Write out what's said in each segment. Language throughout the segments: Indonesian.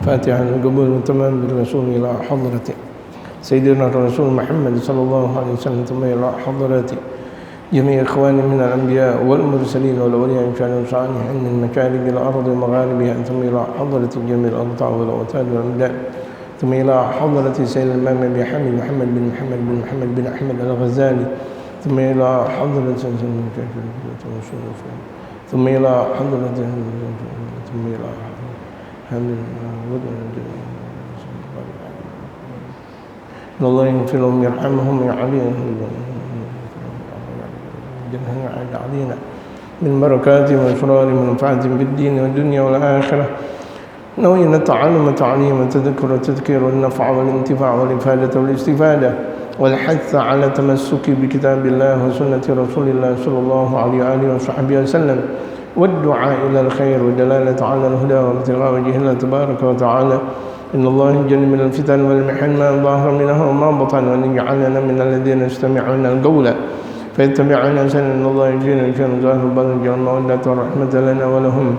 فاتحة القبول والتمام بالرسول إلى حضرة سيدنا الرسول محمد صلى الله عليه وسلم، ثم إلى حضرة جميع إخواني من الأنبياء والمرسلين والأولياء إن شاء الله صالحين من مشارق الأرض ومغاربها، ثم إلى حضرة جميع الأقطاع والأوتاد والأمداد، ثم إلى حضرة سيد الإمام أبي حامد محمد بن أحمد الغزالي، ثم إلى حضرة ثم إلى حضرة ثم إلى الله يغفر لهم يرحمهم يعليهم علينا من بركاته وأسرار منفعة بالدين والدنيا والآخرة. نوينا التعلم والتعليم والتذكر والتذكير والنفع والانتفاع والإفادة والاستفادة والحث على تمسك بكتاب الله وسنة رسول الله صلى الله عليه وآله وصحبه وسلم، والدعاء إلى الخير والدلالة على الهدى وابتغاء وجه الله تبارك وتعالى. إن الله يجنب من الفتن والمحن ما ظهر منها وما بطن، وأن يجعلنا من الذين يستمعون القول فيتبعون أحسنه. إن الله يجزينا الخير ظاهر الباطن، جعل المودة والرحمة لنا ولهم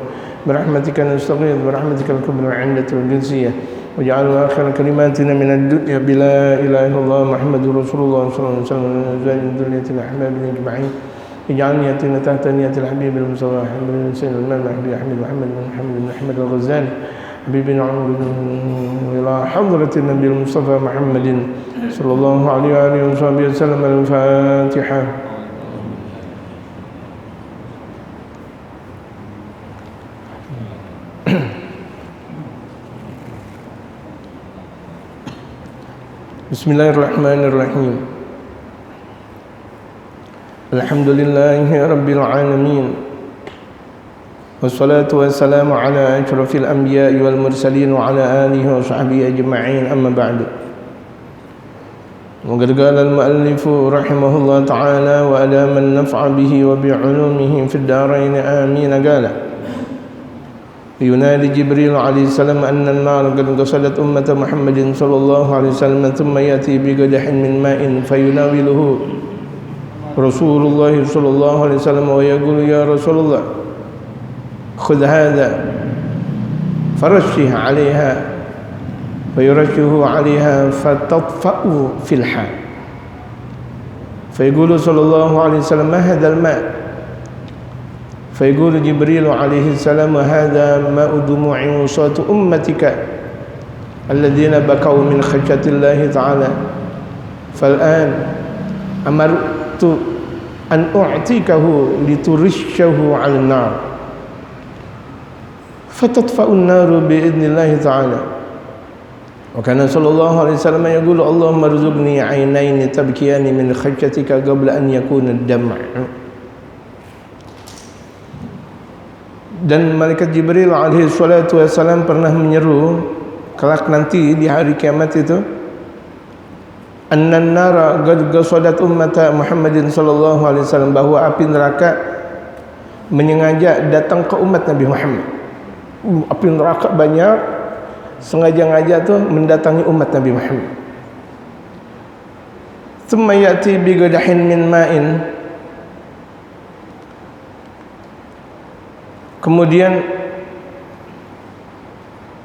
برحمتك نستغيث برحمتك الكبرى عند القدسية، واجعل آخر كلماتنا من الدنيا بلا إله إلا الله محمد رسول الله صلى الله عليه وسلم، وأزواج ذرية الأحباب أجمعين. اجعل نيتنا تحت نية الحبيب المصطفى محمد بن سيد الإمام محمد بن أحمد الغزالي حبيبنا عمر إلى حضرة النبي المصطفى محمد صلى الله عليه وآله وصحبه وسلم. الفاتحة. بسم الله الرحمن الرحيم. الحمد لله رب العالمين، والصلاة والسلام على أشرف الأنبياء والمرسلين وعلى آله وصحبه أجمعين، أما بعد. وقد قال المؤلف رحمه الله تعالى وأدام النفع به وبعلومه في الدارين آمين. قال: ينادي جبريل عليه السلام أن النار قد قصدت أمة محمد صلى الله عليه وسلم، ثم يأتي بقدح من ماء فيناوله رسول الله صلى الله عليه وسلم ويقول: يا رسول الله خذ هذا فرشه عليها، فيرشه عليها فتطفأ في الحال، فيقول صلى الله عليه وسلم: ما هذا الماء؟ فيقول جبريل عليه السلام: هذا ماء دموع وصاة أمتك الذين بكوا من خشية الله تعالى، فالآن أمرت أن أعطيكه لترشه على النار فتطفأ النار بإذن الله تعالى. وكان صلى الله عليه وسلم يقول: اللهم ارزقني عينين تبكيان من خشيتك قبل أن يكون الدمع. Dan malaikat Jibril alaihi salatu wassalam pernah menyeru kelak nanti di hari kiamat itu, annan nara qad qasadat ummata Muhammadin sallallahu alaihi wasallam, bahwa api neraka menyengaja datang ke umat Nabi Muhammad. Api neraka banyak sengaja-ngaja tuh mendatangi umat Nabi Muhammad. Thumma ya'ti bi qadahin min ma'in, kemudian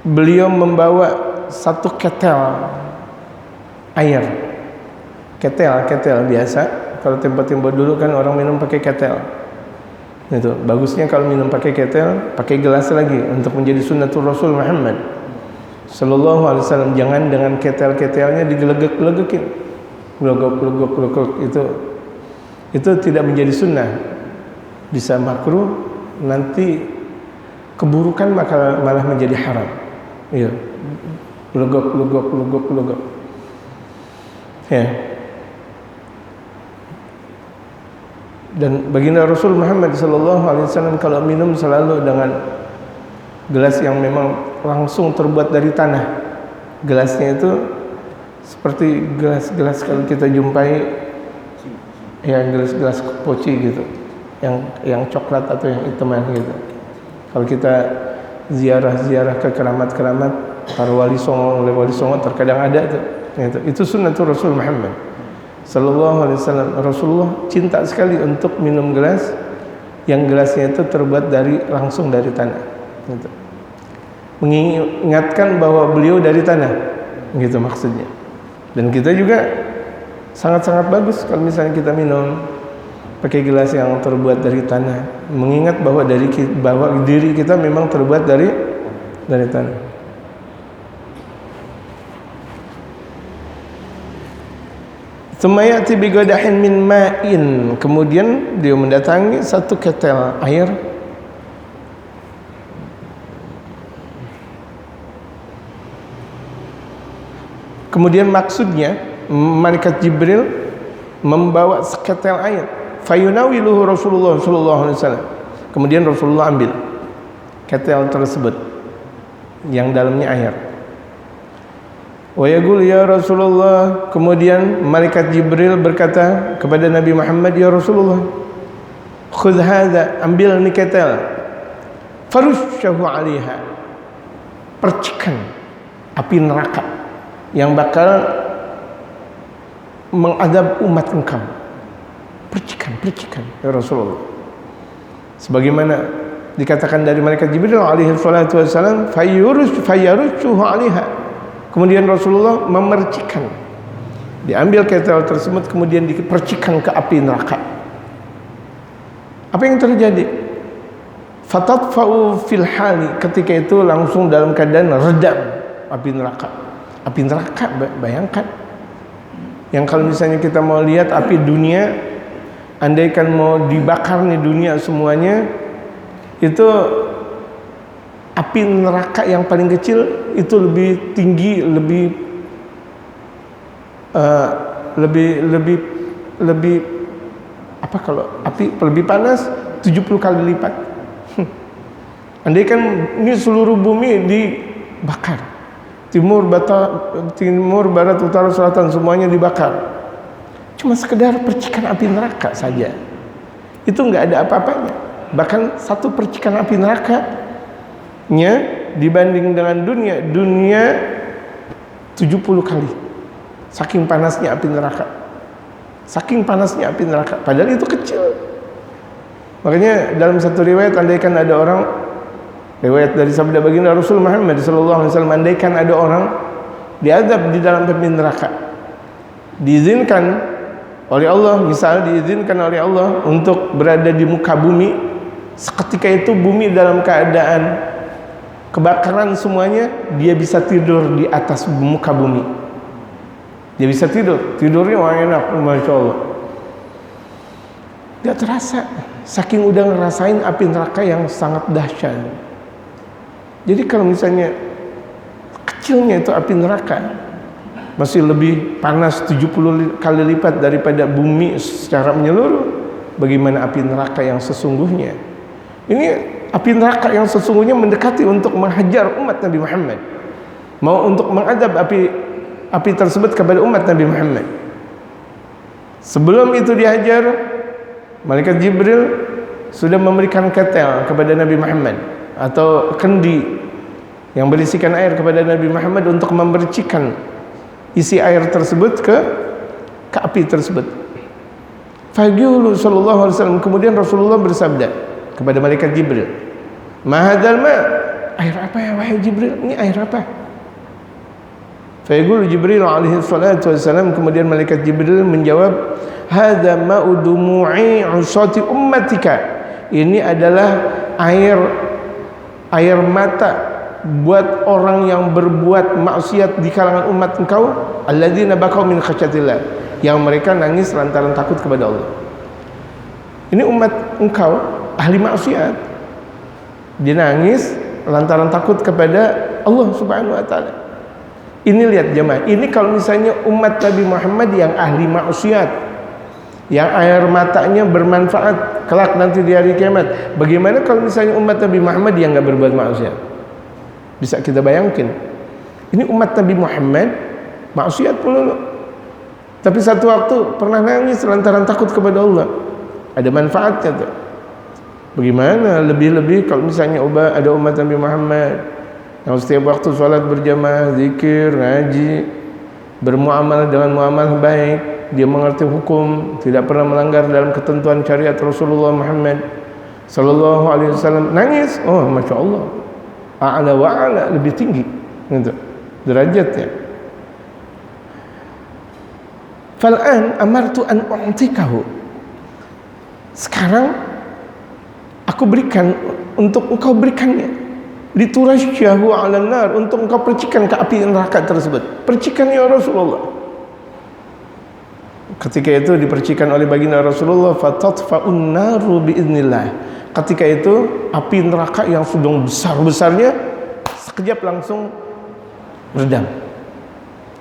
beliau membawa satu ketel air. Ketel biasa. Kalau tempo-tempo dulu kan orang minum pakai ketel. Itu bagusnya kalau minum pakai ketel, pakai gelas lagi untuk menjadi sunnatul Rasul Muhammad sallallahu alaihi wasallam. Jangan dengan ketel-ketelnya digelegek-gelegekin. Glogok itu tidak menjadi sunnah. Bisa makruh, nanti keburukan malah menjadi haram. Iya. Legok. Ya. Dan baginda Rasul Muhammad sallallahu alaihi wasallam kalau minum selalu dengan gelas yang memang langsung terbuat dari tanah. Gelasnya itu seperti gelas-gelas kalau kita jumpai ya gelas-gelas poci gitu. Yang coklat atau yang hitaman gitu. Kalau kita ziarah ke keramat-keramat para wali songo terkadang ada tuh. Itu sunnatul Rasul Muhammad sallallahu alaihi wasallam. Rasulullah cinta sekali untuk minum gelas yang gelasnya itu terbuat langsung dari tanah. Gitu. mengingatkan bahwa beliau dari tanah, gitu maksudnya. Dan kita juga sangat-sangat bagus kalau misalnya kita minum pakai gelas yang terbuat dari tanah, mengingat bahwa diri kita memang terbuat dari tanah. Tsumayati bigadahin min ma'in, kemudian dia mendatangi satu ketel air. Kemudian maksudnya malaikat Jibril membawa seketel air. Fayunawiluhu Rasulullah sallallahu alaihi wasallam. Kemudian Rasulullah ambil ketel tersebut yang dalamnya air. Wa yaqul ya Rasulullah, kemudian malaikat Jibril berkata kepada Nabi Muhammad, ya Rasulullah, khudh hadza, ambil ni ketel, farushahu 'alaiha, percikan api neraka yang bakal mengadab umat engkau. Percikan ya Rasulullah. Sebagaimana dikatakan dari malaikat Jibril alaihi salatu wasallam, fayyarushuhu 'alaiha. Kemudian Rasulullah memercikan. Diambil ketel tersebut kemudian dipercikan ke api neraka. Apa yang terjadi? Fatatfa'u fil hali, ketika itu langsung dalam keadaan redam api neraka. Api neraka, bayangkan. Yang kalau misalnya kita mau lihat api dunia, andaikan mau dibakar nih dunia semuanya, itu api neraka yang paling kecil itu lebih tinggi, lebih apa, kalau api lebih panas 70 kali lipat. Andaikan ini seluruh bumi dibakar, timur, barat, utara, selatan semuanya dibakar, cuma sekedar percikan api neraka saja, itu nggak ada apa-apanya. Bahkan satu percikan api nerakanya dibanding dengan dunia 70 kali. Saking panasnya api neraka. Padahal itu kecil. Makanya dalam satu riwayat, andaikan ada orang, riwayat dari sabda baginda Rasul Muhammad sallallahu alaihi wasallam, andaikan ada orang diazab di dalam api neraka, diizinkan oleh Allah, misal diizinkan oleh Allah untuk berada di muka bumi, seketika itu bumi dalam keadaan kebakaran semuanya, dia bisa tidur di atas muka bumi. Dia bisa tidurnya wah enak, masya Allah. Gak terasa, saking udah ngerasain api neraka yang sangat dahsyat. Jadi kalau misalnya kecilnya itu api neraka, masih lebih panas 70 kali lipat daripada bumi secara menyeluruh, bagaimana api neraka yang sesungguhnya? Ini api neraka yang sesungguhnya mendekati untuk menghajar umat Nabi Muhammad, mau untuk mengadab api tersebut kepada umat Nabi Muhammad. Sebelum itu dihajar, malaikat Jibril sudah memberikan ketel kepada Nabi Muhammad atau kendi yang berisikan air kepada Nabi Muhammad untuk memercikan isi air tersebut ke api tersebut. Faqulu sallallahu alaihi wasallam, kemudian Rasulullah bersabda kepada malaikat Jibril, "Ma hadzal ma?" Air apa ya wahai Jibril? Ini air apa? Faqulu Jibril alaihi salatu wasallam, kemudian malaikat Jibril menjawab, "Hadza ma'u dumu'i 'usati ummatika." Ini adalah air mata buat orang yang berbuat maksiat di kalangan umat engkau, alladzina bakau min khasyatillah, yang mereka nangis lantaran takut kepada Allah. Ini umat engkau ahli maksiat, dia nangis lantaran takut kepada Allah Subhanahu wa taala. Ini lihat jemaah, ini kalau misalnya umat Nabi Muhammad yang ahli maksiat, yang air matanya bermanfaat kelak nanti di hari kiamat, bagaimana kalau misalnya umat Nabi Muhammad yang enggak berbuat maksiat? Bisa kita bayangkan, ini umat Nabi Muhammad maksiat pula, tapi satu waktu pernah nangis lantaran takut kepada Allah. Ada manfaatnya tuh. Bagaimana lebih-lebih kalau misalnya ada umat Nabi Muhammad yang setiap waktu sholat berjamaah, zikir, ngaji, bermuamalah dengan muamalah baik, dia mengerti hukum, tidak pernah melanggar dalam ketentuan syariat Rasulullah Muhammad sallallahu alaihi wasallam, nangis, oh masya Allah. a'la wa a'la, lebih tinggi gitu derajatnya. Fal'an amartu an u'tikahu, sekarang aku berikan untuk engkau berikannya, liturasyahu 'alan nar, untuk engkau percikan ke api neraka tersebut. Percikan ya Rasulullah. Ketika itu dipercikan oleh baginda Rasulullah, fatatfa'un naru biiznillah. Ketika itu api neraka yang sedang besar-besarnya sekejap langsung redam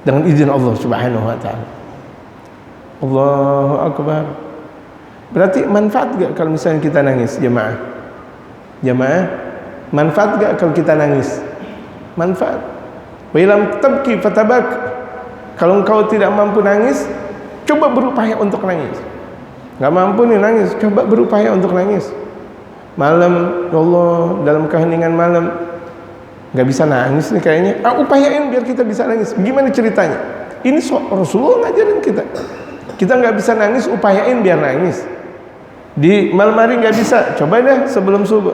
dengan izin Allah Subhanahu wa taala. Allahu akbar. Berarti manfaat gak kalau misalnya kita nangis, jemaah? Jemaah, manfaat gak kalau kita nangis? Manfaat. Wa ilam tabki fatabak. Kalau engkau tidak mampu nangis, coba berupaya untuk nangis. Gak mampu nih nangis, coba berupaya untuk nangis. Malam, ya Allah, dalam keheningan malam gak bisa nangis nih kayaknya. Upayain biar kita bisa nangis. Gimana ceritanya? Ini Rasulullah ngajarin kita. Kita gak bisa nangis, upayain biar nangis. Di malam hari nggak bisa, coba deh sebelum subuh.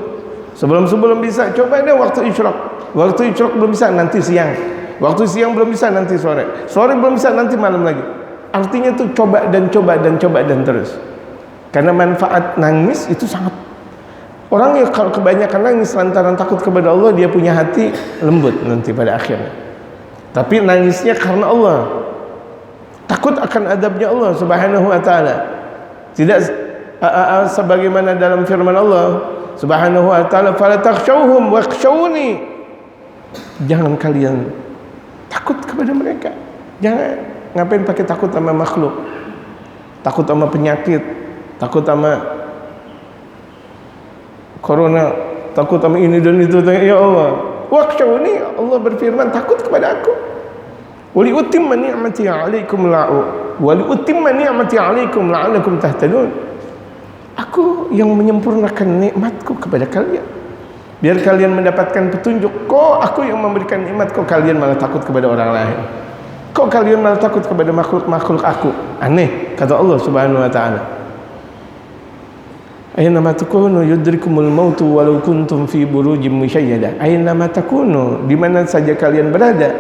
Sebelum subuh belum bisa, coba deh waktu isyraq. Waktu isyraq belum bisa, nanti siang. Waktu siang belum bisa, nanti sore. Sore belum bisa, nanti malam lagi. Artinya tuh coba dan coba dan coba dan terus. Karena manfaat nangis itu sangat. Orang yang kalau kebanyakan nangis lantaran takut kepada Allah, dia punya hati lembut nanti pada akhirnya. Tapi nangisnya karena Allah, takut akan adabnya Allah Subhanahu wa taala. Tidak sebagaimana dalam firman Allah Subhanahu wa taala, fala takhshawhum wakhshawni. Jangan kalian takut kepada mereka. Jangan. Ngapain pakai takut sama makhluk? Takut sama penyakit, takut sama corona, takut sama ini dan itu. Ya Allah, wakhshawni, Allah berfirman, takut kepada aku. Wali utimma ni'mati 'alaikum la'allakum tahtadun. Aku yang menyempurnakan nikmatku kepada kalian biar kalian mendapatkan petunjuk. Kok aku yang memberikan nikmat, kok kalian malah takut kepada orang lain? Kok kalian malah takut kepada makhluk-makhluk aku? Aneh, kata Allah Subhanahu wa taala. Aynama takunu yudrikumul mautu walau kuntum fi burujim musyayyadah. Aynama takunu, di mana saja kalian berada,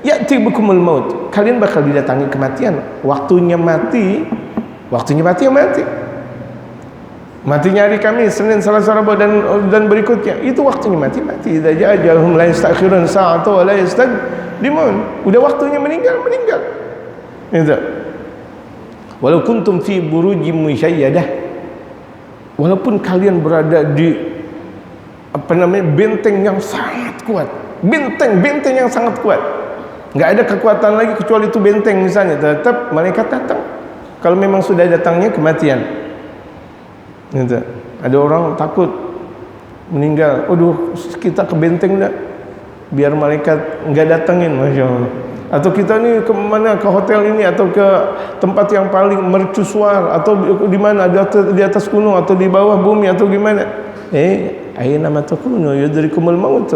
ya'ti bikumul maut, kalian bakal didatangi kematian. Waktunya mati ya mati. Matinya hari Kamis, Senin, Selasa, Rabu dan berikutnya. Itu waktunya mati. Idza ja'a ajaluhum la yastakhirun sa'atan wa la yastaqdimun. Udah waktunya meninggal. Itu. Walau kuntum fi burujim musyayyadah. Walaupun kalian berada di benteng yang sangat kuat. Benteng yang sangat kuat. Enggak ada kekuatan lagi kecuali itu benteng misalnya, tetap malaikat datang. Kalau memang sudah datangnya kematian. Gitu. Ada orang takut meninggal, aduh kita ke benteng dah biar malaikat nggak datengin, masya Allah. Atau kita nih ke mana, ke hotel ini atau ke tempat yang paling mercusuar, atau di mana, di atas gunung atau di bawah bumi atau gimana. Aina matakunu yudrikumul maut.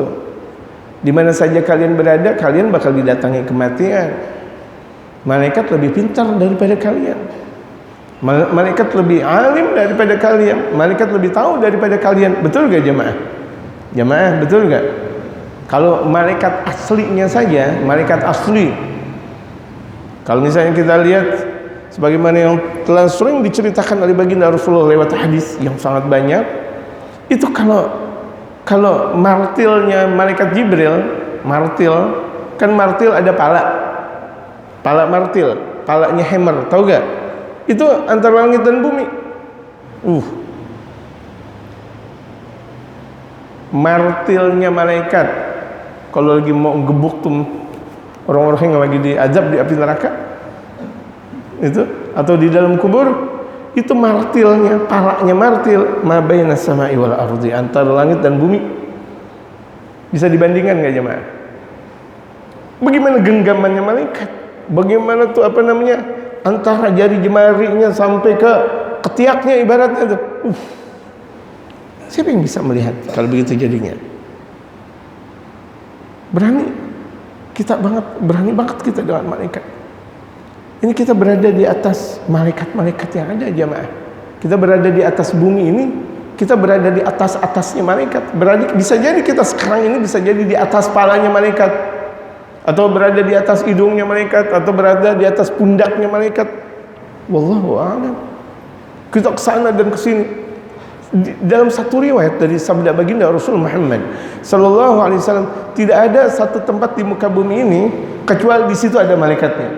Di mana saja kalian berada, kalian bakal didatangi kematian. Malaikat lebih pintar daripada kalian. Malaikat lebih alim daripada kalian. Malaikat lebih tahu daripada kalian. Betul gak jemaah? Jemaah, betul gak? Kalau malaikat aslinya saja, malaikat asli, kalau misalnya kita lihat sebagaimana yang telah sering diceritakan oleh baginda Rasulullah lewat hadis yang sangat banyak, itu kalau martilnya malaikat Jibril, kan martil ada pala martil, palanya hammer, tahu gak? Itu antara langit dan bumi. Martilnya malaikat kalau lagi mau gebuk tuh orang-orang yang lagi diazab di api neraka itu, atau di dalam kubur, itu martilnya, palanya martil, ma bainas sama'i wal ardi, antara langit dan bumi. Bisa dibandingkan enggak jemaah? Bagaimana genggamannya malaikat? Bagaimana tuh antara jari jemarinya sampai ke ketiaknya ibaratnya tuh. Siapa yang bisa melihat kalau begitu jadinya? Berani banget kita dengan malaikat. Ini kita berada di atas malaikat-malaikat yang ada jemaah. Kita berada di atas bumi ini kita berada di atas-atasnya malaikat. Bisa jadi kita sekarang ini bisa jadi di atas palanya malaikat, atau berada di atas hidungnya malaikat, atau berada di atas pundaknya malaikat. Wallahu a'lam. Kita kesana dan kesini. Dalam satu riwayat dari sabda baginda Rasul Muhammad sallallahu alaihi wasallam, tidak ada satu tempat di muka bumi ini kecuali di situ ada malaikatnya.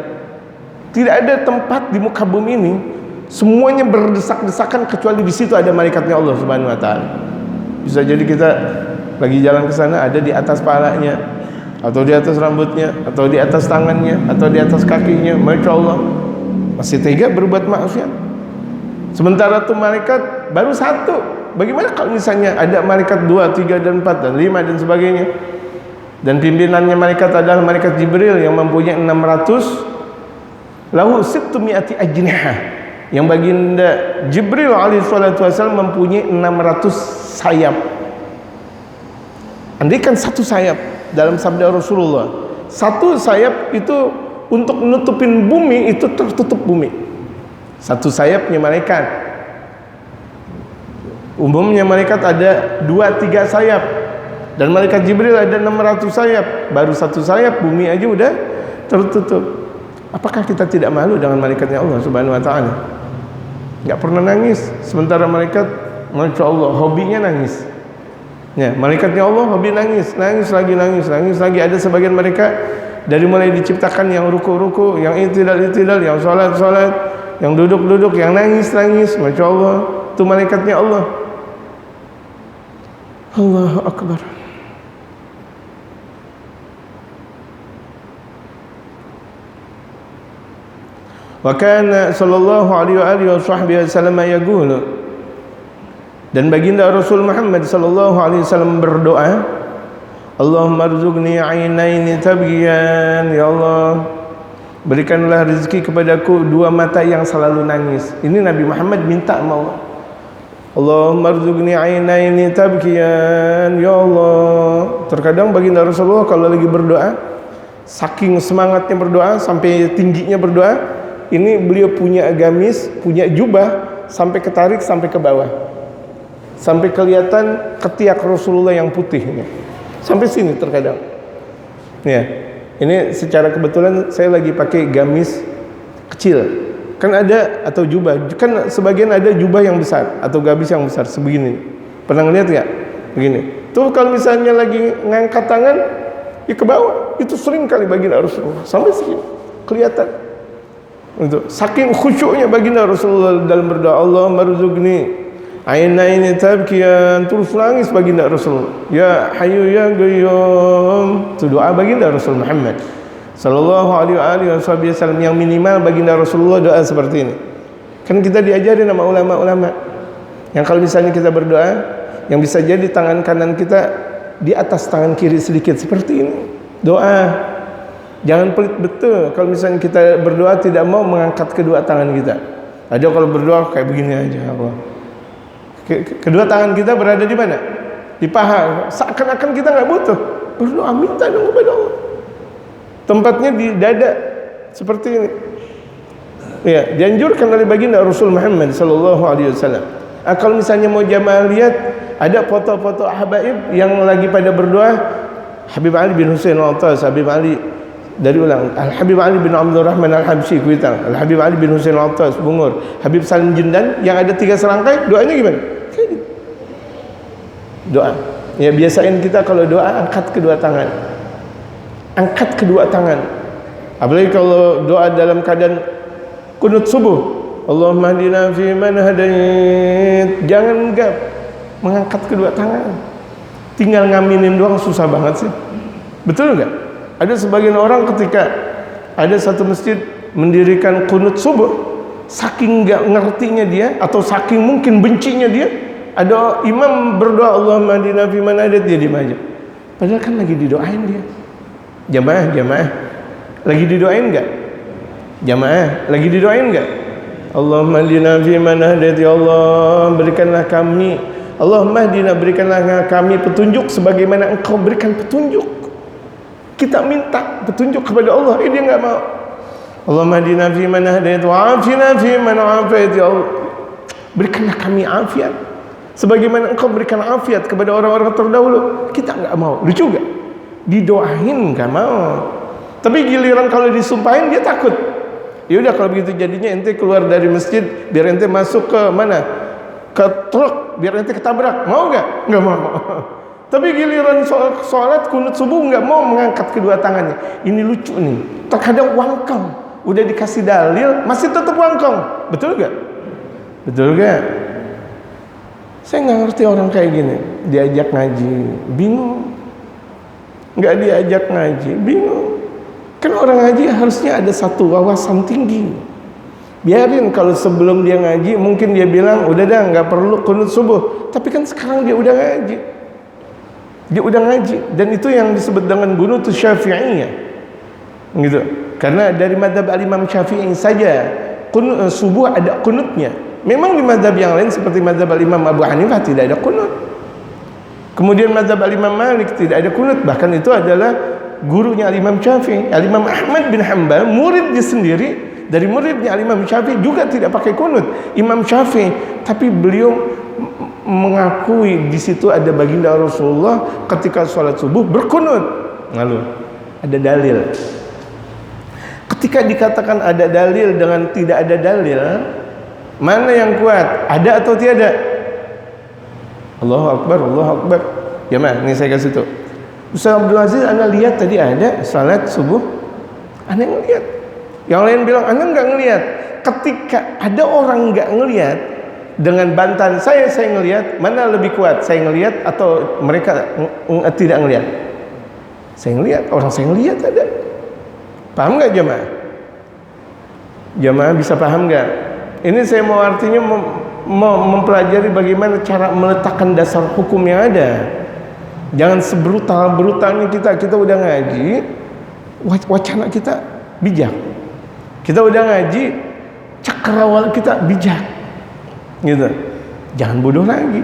Tidak ada tempat di muka bumi ini semuanya berdesak-desakan kecuali di situ ada malaikatnya Allah Subhanahu wa taala. Bisa jadi kita lagi jalan ke sana ada di atas palanya, atau di atas rambutnya, atau di atas tangannya, atau di atas kakinya. Masya Allah, masih tega berbuat maksiat. Sementara tuh malaikat baru satu. Bagaimana kalau misalnya ada malaikat 2, 3, dan 4, dan 5 dan sebagainya? Dan pimpinannya malaikat adalah malaikat Jibril yang mempunyai 600 lahu sittu mi'ati ajnihah. Yang baginda Jibril alaihi salatu wasallam mempunyai 600 sayap. Andaikan satu sayap, dalam sabda Rasulullah, satu sayap itu untuk menutupin bumi, itu tertutup bumi. Satu sayapnya malaikat. Umumnya malaikat ada 2-3 sayap, dan malaikat Jibril ada 600 sayap. Baru satu sayap bumi aja udah tertutup. Apakah kita tidak malu dengan malaikatnya Allah Subhanahu wa taala? Enggak pernah nangis, sementara malaikat Masya Allah hobinya nangis. Ya, malaikatnya Allah hobi nangis, nangis lagi. Ada sebagian mereka dari mulai diciptakan yang ruku-ruku, yang i'tidal, yang salat, yang duduk, yang nangis. Masya Allah, itu malaikatnya Allah. Allahu Akbar. Wa kana sallallahu alaihi wasallam yaqulu, dan baginda Rasul Muhammad sallallahu alaihi wasallam berdoa, Allahumma rzuqni ainaini tabghiyan, ya Allah berikanlah rezeki kepadaku 2 mata yang selalu nangis. Ini Nabi Muhammad minta sama Allah. Allahumma rzuqni ainaini tabghiyan, ya Allah. Terkadang baginda Rasulullah kalau lagi berdoa, saking semangatnya berdoa sampai tingginya berdoa, ini beliau punya gamis, punya jubah sampai ketarik sampai ke bawah, sampai kelihatan ketiak Rasulullah yang putih ini. Sampai sini terkadang. Ya, ini secara kebetulan saya lagi pakai gamis kecil. Kan ada, atau jubah. Kan sebagian ada jubah yang besar atau gamis yang besar sebegini. Pernah ngeliat nggak? Begini. Tuh kalau misalnya lagi ngangkat tangan, ya ke bawah. Itu sering kali baginda Rasulullah sampai sini kelihatan. Untuk saking khusyuknya baginda Rasulullah dalam berdoa, Allah marzuqni ainaini tabkiyan, terus nangis baginda Rasulullah. Ya Hayyu ya Qayyum. Itu doa baginda Rasul Muhammad sallallahu alaihi wasallam, yang minimal baginda Rasulullah doa seperti ini. Kan kita diajarin sama ulama-ulama yang kalau misalnya kita berdoa, yang bisa jadi tangan kanan kita di atas tangan kiri sedikit seperti ini. Doa. Jangan pelit betul kalau misalnya kita berdoa tidak mau mengangkat kedua tangan kita. Ada kalau berdoa kayak begini aja, Allah. Kedua tangan kita berada di mana? Di paha. Seakan-akan kita nggak butuh berdoa, minta dong kepada Allah. Tempatnya di dada seperti ini. Ya, dianjurkan oleh baginda Rasul Muhammad sallallahu alaihi wasallam. Kalau misalnya mau jamaah lihat, ada foto-foto habaib yang lagi pada berdoa. Habib Ali bin Husain al-Attas, Habib Ali dari ulang, Al-Habib Ali bin Abdul Rahman Al-Habsyi Kuitang, Al-Habib Ali bin Husain al-Attas Bungur, Habib Salim Jindan yang ada 3 serangkai, doanya gimana? Kayak gitu. Doa. Ya biasain kita kalau doa angkat kedua tangan. Angkat kedua tangan. Apalagi kalau doa dalam keadaan kunut subuh. Allahumma hdina fi man hadait. Jangan gap mengangkat kedua tangan. Tinggal ngaminin doang susah banget sih. Betul enggak? Ada sebagian orang ketika ada satu masjid mendirikan kunut subuh, saking nggak ngertinya dia atau saking mungkin bencinya dia, ada imam berdoa Allahumma hdina fi man hadait, dia diam aja. Padahal kan lagi didoain dia. Jamaah lagi didoain enggak? Jamaah lagi didoain enggak? Allahumma hdina fi man hadait, ya Allah berikanlah kami, Allahumma hdina berikanlah kami petunjuk sebagaimana Engkau berikan petunjuk. Kita minta petunjuk kepada Allah, dia enggak mau. Allahumma hdina fi man hadait wa afina fi man afait, ya Allah berikanlah kami afiat sebagaimana engkau berikan afiat kepada orang-orang terdahulu. Kita nggak mau. Lucu gak? Didoain nggak mau, tapi giliran kalau disumpahin dia takut. Ya udah kalau begitu jadinya ente keluar dari masjid biar ente masuk ke mana? Ke truk biar ente ketabrak. Mau nggak? Nggak mau. Tapi giliran sholat kunut subuh nggak mau mengangkat kedua tangannya. Ini lucu nih. Terkadang wangkang, udah dikasih dalil masih tetap wangkang. Betul nggak? Betul nggak? Saya nggak ngerti orang kayak gini. Diajak ngaji, bingung. Nggak diajak ngaji, bingung. Kan orang ngaji harusnya ada satu wawasan tinggi. Biarin kalau sebelum dia ngaji mungkin dia bilang udah dah nggak perlu kunut subuh. Tapi kan sekarang dia udah ngaji. Dia udah ngaji, dan itu yang disebut dengan kunut syafi'iyah, gitu. Karena dari mazhab al-Imam Syafi'i saja kunut subuh ada kunutnya. Memang di mazhab yang lain seperti mazhab al-Imam Abu Hanifah tidak ada kunut. Kemudian mazhab al-Imam Malik tidak ada kunut, bahkan itu adalah gurunya al-Imam Syafi'i. Al-Imam Ahmad bin Hanbal, muridnya sendiri dari muridnya al-Imam Syafi'i juga tidak pakai kunut. Imam Syafi'i, tapi beliau mengakui di situ ada baginda Rasulullah ketika sholat subuh berkunut. Lalu ada dalil. Ketika dikatakan ada dalil dengan tidak ada dalil, mana yang kuat? Ada atau tiada? Allahu Akbar, Allahu Akbar. Ya mah, ini saya kasih tuh. Ustaz Abdul Aziz, anda lihat tadi ada salat subuh, anda ngelihat. Yang lain bilang anda nggak ngelihat. Ketika ada orang nggak ngelihat, dengan bantahan saya ngelihat, mana lebih kuat? Saya ngelihat atau mereka tidak ngelihat? Saya ngelihat, orang saya ngelihat ada. Paham nggak jemaah? Jemaah bisa paham nggak? Ini saya mau artinya mempelajari bagaimana cara meletakkan dasar hukum yang ada. Jangan sebrutal-brutalnya kita udah ngaji, wacana kita bijak. Kita udah ngaji, cakrawala kita bijak. Gitu. Jangan bodoh lagi.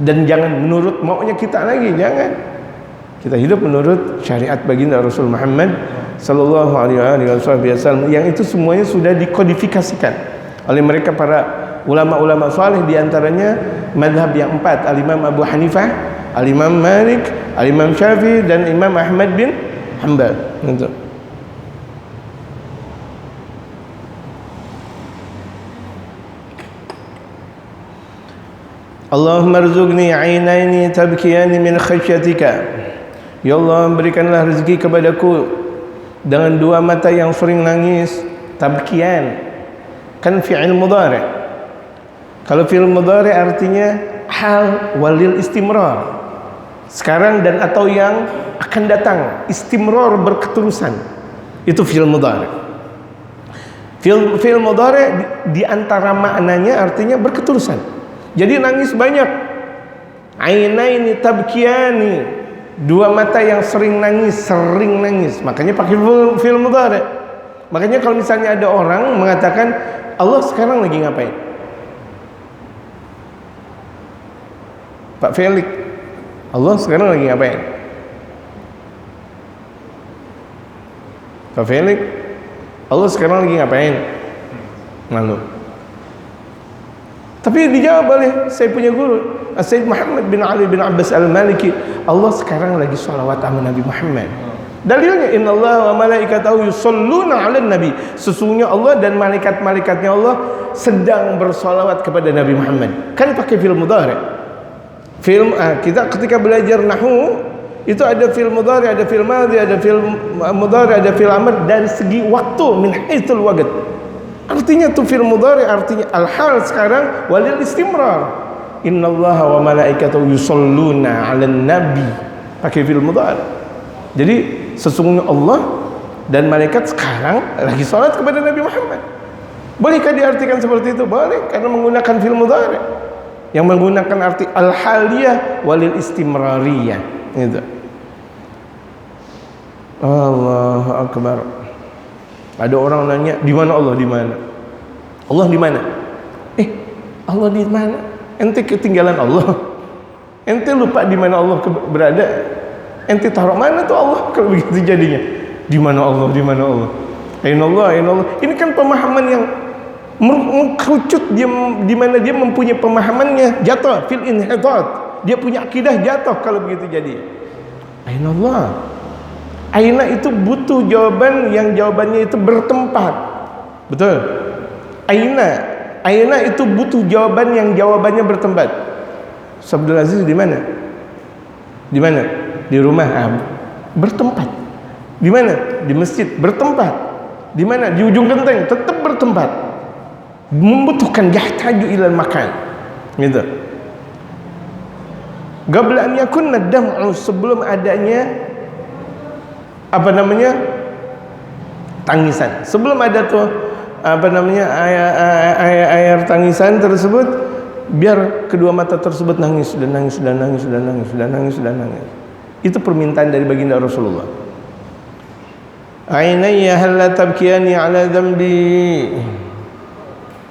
Dan jangan menurut maunya kita lagi, jangan. Kita hidup menurut syariat baginda Rasul Muhammad sallallahu alaihi wasallam, yang itu semuanya sudah dikodifikasikan oleh mereka para ulama-ulama saleh, di antaranya mazhab yang 4, al-Imam Abu Hanifah, al-Imam Malik, al-Imam Syafi'i, dan Imam Ahmad bin Hanbal. Gitu. Allahumma rzuqni ainaini tabkiyani min khasyatika. Ya Allah, berikanlah rezeki kepadaku dengan dua mata yang sering nangis. Tabkiyan kan fi'il mudhari'. Kalau fi'il mudhari' artinya hal walil istimrar, sekarang dan atau yang akan datang. Istimrar berketerusan, itu fi'il mudhari'. Fi'il mudhari' di antara maknanya artinya berketerusan. Jadi nangis banyak. Ainaini tabkiyani, dua mata yang sering nangis. Makanya pakai fi'il mudhari'. Makanya kalau misalnya ada orang mengatakan Allah sekarang lagi ngapain? Pak Felix, Allah sekarang lagi ngapain? Pak Felix, Allah sekarang lagi ngapain? Malu. Tapi dijawab oleh saya punya guru, Sayyid Muhammad bin Ali bin Abbas al-Maliki, Allah sekarang lagi sholawat sama Nabi Muhammad. Dalilnya innallaha wa malaikatahu yusholluna 'alan nabi. Sesungguhnya Allah dan malaikat-malaikatnya Allah sedang bersolawat kepada Nabi Muhammad. Kan pakai fi'il mudhari'. Kita ketika belajar nahwu itu ada fi'il mudhari', ada fi'il madhi, ada fi'il mudhari', ada fi'il amr dari segi waktu, min haitsul waqt. Artinya tuh fi'il mudhari' artinya al-hal sekarang walil istimrar. Innallaha wa malaikatahu yusholluna 'alan nabi. Pakai fi'il mudhari'. Jadi sesungguhnya Allah dan malaikat sekarang lagi salat kepada Nabi Muhammad. Bolehkah diartikan seperti itu? Boleh, karena menggunakan fi'il mudhari' yang menggunakan arti al-haliyah walil istimrariyah. Gitu. Allahu Akbar. Ada orang nanya, di mana Allah? Di mana? Allah di mana? Allah di mana? Ente ketinggalan Allah. Ente lupa di mana Allah berada. Ente taruh mana tuh Allah kalau begitu jadinya? Di mana Allah? Di mana Allah? Ainallah, ainallah. Ini kan pemahaman yang mengkerucut, dia di mana dia mempunyai pemahamannya jatuh fil inhitat, dia punya akidah jatuh kalau begitu jadi. Aina Allah. Aina itu butuh jawaban yang jawabannya itu bertempat. Betul. Aina itu butuh jawaban yang jawabannya bertempat. Abdul Aziz di mana? Di mana? Di rumah. Bertempat. Di mana? Di masjid. Bertempat. Di mana? Di ujung genteng. Tetap bertempat. Membutuhkan yahtaju ilal makan. Gitu. Qabla an yakunna dam'u, sebelum adanya apa namanya? Tangisan. Sebelum ada tuh apa namanya? air tangisan tersebut, biar kedua mata tersebut nangis dan nangis dan nangis dan nangis dan nangis dan nangis. Itu permintaan dari baginda Rasulullah. Ainayya hal la tabkiyani ala dhanbi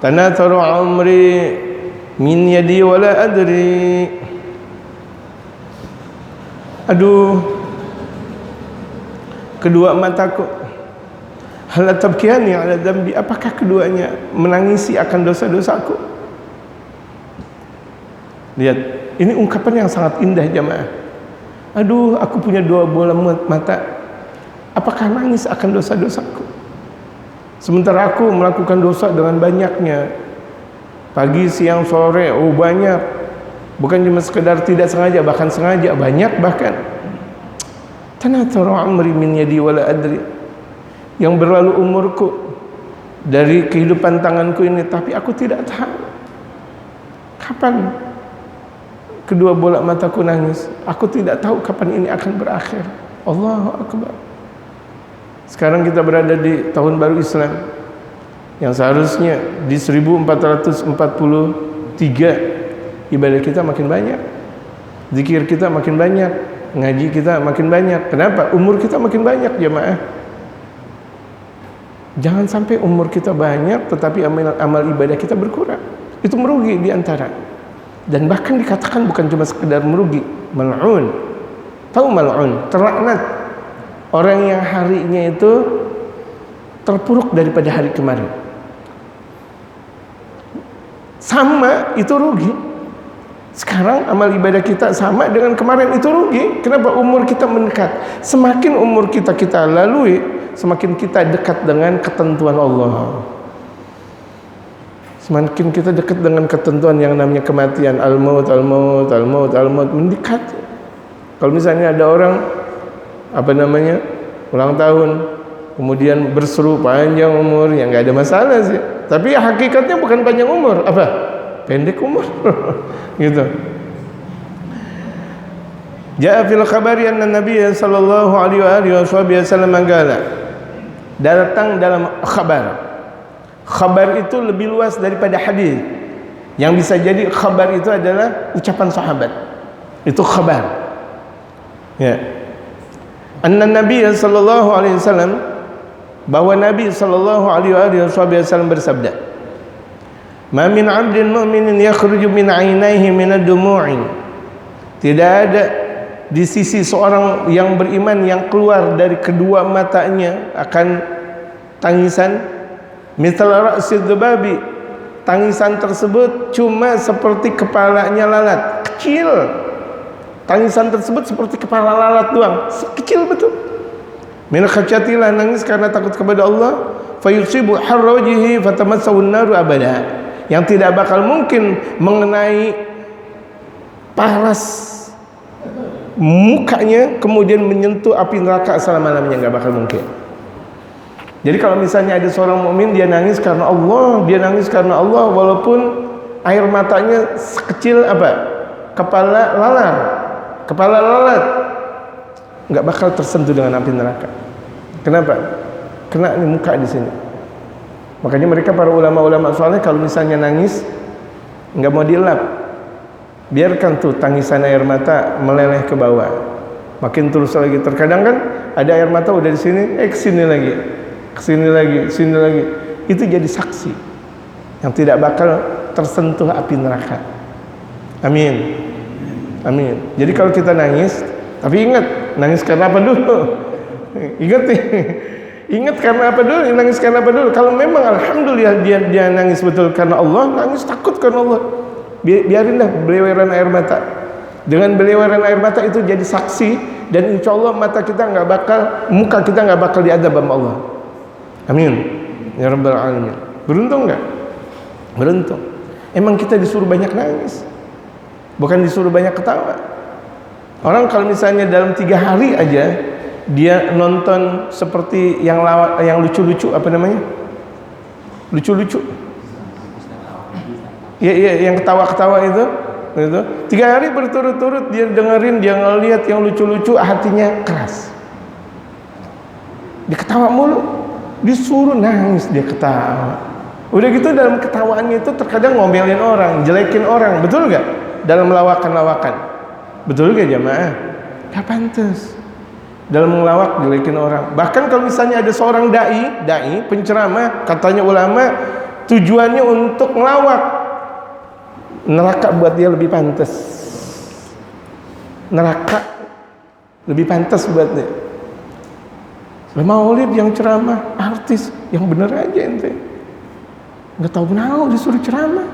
tanatharu umri min yadi wala adri. Aduh, kedua mataku, hal la tabkiyani ala dhanbi, apakah keduanya menangisi akan dosa-dosaku? Lihat, ini ungkapan yang sangat indah jamaah. Aduh, aku punya dua bola mata, apakah nangis akan dosa-dosaku? Sementara aku melakukan dosa dengan banyaknya, pagi, siang, sore, banyak. Bukan cuma sekedar tidak sengaja, bahkan sengaja, banyak bahkan. Tanatharu amri min yadi wala adri, yang berlalu umurku dari kehidupan tanganku ini, tapi aku tidak tahu kapan kedua bola mataku nangis. Aku tidak tahu kapan ini akan berakhir. Allahu Akbar. Sekarang kita berada di tahun baru Islam yang seharusnya di 1443 ibadah kita makin banyak, zikir kita makin banyak, ngaji kita makin banyak. Kenapa? Umur kita makin banyak jemaah. Jangan sampai umur kita banyak tetapi amal ibadah kita berkurang. Itu merugi di antara. Dan bahkan dikatakan bukan cuma sekedar merugi, mal'un. Tahu mal'un? Terlaknat. Orang yang harinya itu terpuruk daripada hari kemarin. Sama, itu rugi. Sekarang amal ibadah kita sama dengan kemarin, itu rugi. Kenapa? Umur kita mendekat. Semakin umur kita lalui, semakin kita dekat dengan ketentuan Allah. Semakin kita dekat dengan ketentuan yang namanya kematian, al-maut, al-maut, al-maut, al-maut, mendekat. Kalau misalnya ada orang apa namanya ulang tahun, kemudian berseru panjang umur, yang nggak ada masalah sih. Tapi hakikatnya bukan panjang umur, apa? Pendek umur. Gitu. Ja'a fil khabari anna Nabi sallallahu alaihi wasallam qala, datang dalam khabar. Khabar itu lebih luas daripada hadis. Yang bisa jadi khabar itu adalah ucapan sahabat. Itu khabar. Ya. Anna Nabi sallallahu alaihi wasallam, bahwa Nabi sallallahu alaihi wasallam bersabda, "Ma min 'abdin mu'minin yakhruju min 'ainaihi min ad-dumu'i." Tidak ada di sisi seorang yang beriman yang keluar dari kedua matanya akan tangisan, mithal ra'si dzubabi, tangisan tersebut cuma seperti kepalanya lalat, kecil. Tangisan tersebut seperti kepala lalat doang, kecil betul. Min khasyatilah, nangis karena takut kepada Allah, fayusibu harra wajhihi fatamassahu an-naru abada, yang tidak bakal mungkin mengenai paras mukanya kemudian menyentuh api neraka selama-lamanya, nggak bakal mungkin. Jadi kalau misalnya ada seorang mukmin dia nangis karena Allah, dia nangis karena Allah walaupun air matanya sekecil apa? Kepala lalat, nggak bakal tersentuh dengan api neraka. Kenapa? Kena ini muka di sini. Makanya mereka para ulama-ulama saleh kalau misalnya nangis nggak mau dilap, biarkan tuh tangisan air mata meleleh ke bawah, makin terus lagi. Terkadang kan ada air mata udah di sini, ke sini lagi, ke sini lagi, sini lagi. Itu jadi saksi yang tidak bakal tersentuh api neraka. Amin, amin. Jadi kalau kita nangis, tapi ingat, nangis karena apa dulu? Ingat nih, Ingat karena apa dulu, nangis karena apa dulu. Kalau memang alhamdulillah dia nangis betul karena Allah, nangis takut karena Allah, biarinlah beleweran air mata. Dengan beleweran air mata itu jadi saksi, dan insya Allah muka kita nggak bakal diadab sama Allah. Amin ya rabbal alamin. Beruntung nggak? Beruntung. Emang kita disuruh banyak nangis, bukan disuruh banyak ketawa. Orang kalau misalnya dalam 3 hari aja dia nonton seperti yang lucu-lucu, apa namanya? Lucu-lucu. Ya, yang ketawa-ketawa itu. 3 hari berturut-turut dia dengerin, dia ngelihat yang lucu-lucu, hatinya keras. Dia ketawa mulu, disuruh nangis dia ketawa. Udah gitu dalam ketawaannya itu terkadang ngomelin orang, jelekin orang, betul gak? Dalam lawakan-lawakan, betul gak jamaah? Gak pantas dalam melawak jelekin orang. Bahkan kalau misalnya ada seorang dai penceramah, katanya ulama, tujuannya untuk melawak, neraka buat dia lebih pantas. Neraka lebih pantas buat dia. Maulid yang ceramah, artis yang bener aja ente, nggak tahu kenapa disuruh ceramah,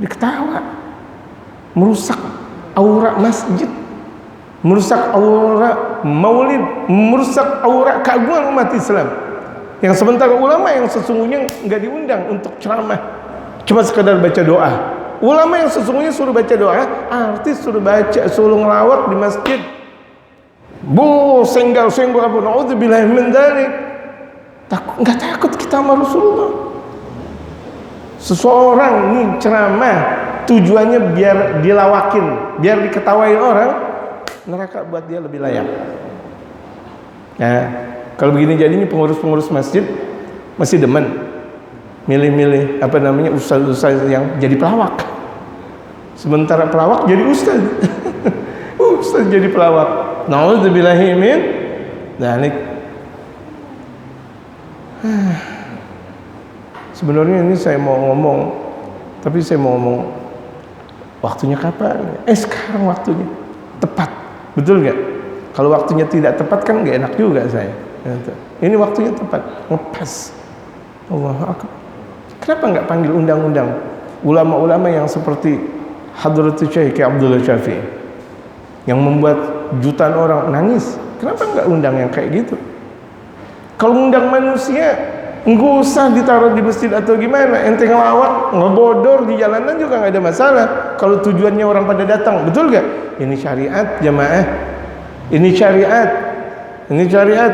diketawa, merusak aura masjid, merusak aura maulid, merusak aura keagungan umat Islam. Yang sementara ulama yang sesungguhnya nggak diundang untuk ceramah, cuma sekedar baca doa. Ulama yang sesungguhnya suruh baca doa, artis suruh ngelawak di masjid, senggol apa, naudzubillah min dzalik. Nggak takut kita sama Rasulullah. Seseorang nih ceramah tujuannya biar dilawakin, biar diketawain orang, neraka buat dia lebih layak. Nah, kalau begini jadinya pengurus-pengurus masjid masih demen milih-milih apa namanya ustaz-ustaz yang jadi pelawak. Sementara pelawak jadi ustaz. Ustaz jadi pelawak. Nauzubillahi min dzalik. Sebenarnya ini saya mau ngomong, tapi saya mau ngomong waktunya kapan? Sekarang waktunya tepat, betul nggak? Kalau waktunya tidak tepat kan nggak enak juga saya. Ini waktunya tepat, ngepas. Allahu Akbar. Kenapa nggak panggil undang-undang ulama-ulama yang seperti Hadratus Syekh Abdullah Syafi'i yang membuat jutaan orang nangis? Kenapa nggak undang yang kayak gitu? Kalau undang manusia, nggak usah ditaruh di masjid atau gimana. Ente ngelawak, ngebodor di jalanan juga nggak ada masalah. Kalau tujuannya orang pada datang, betul nggak? Ini syariat jamaah. Ini syariat. Ini syariat.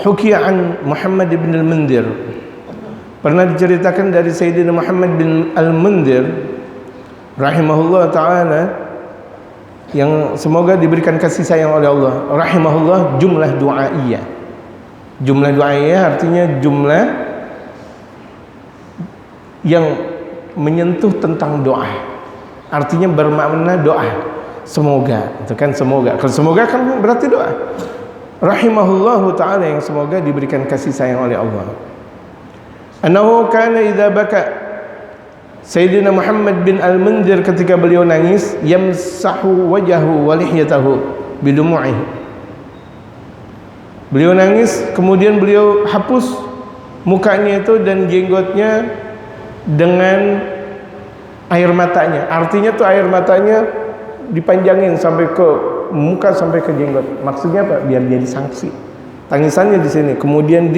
Hukiya an Muhammad bin al-Mundhir, pernah diceritakan dari Sayyidina Muhammad bin al-Mundhir rahimahullah ta'ala, yang semoga diberikan kasih sayang oleh Allah, rahimahullah, jumlah du'aiyah. Jumlah du'aiyah artinya jumlah yang menyentuh tentang doa, artinya bermakna doa. Semoga, itu kan semoga. Kalau semoga kan berarti doa. Rahimahullahu ta'ala, yang semoga diberikan kasih sayang oleh Allah. Annahu kana idza baka, Sayyidina Muhammad bin al-Mundhir ketika beliau nangis, yamsahu wajahu wa lihyatahu bidumu'ihi. Beliau nangis, kemudian beliau hapus mukanya itu dan jenggotnya dengan air matanya. Artinya tuh air matanya dipanjangin sampai ke muka, sampai ke jenggot. Maksudnya apa? Biar jadi sanksi. Tangisannya di sini, kemudian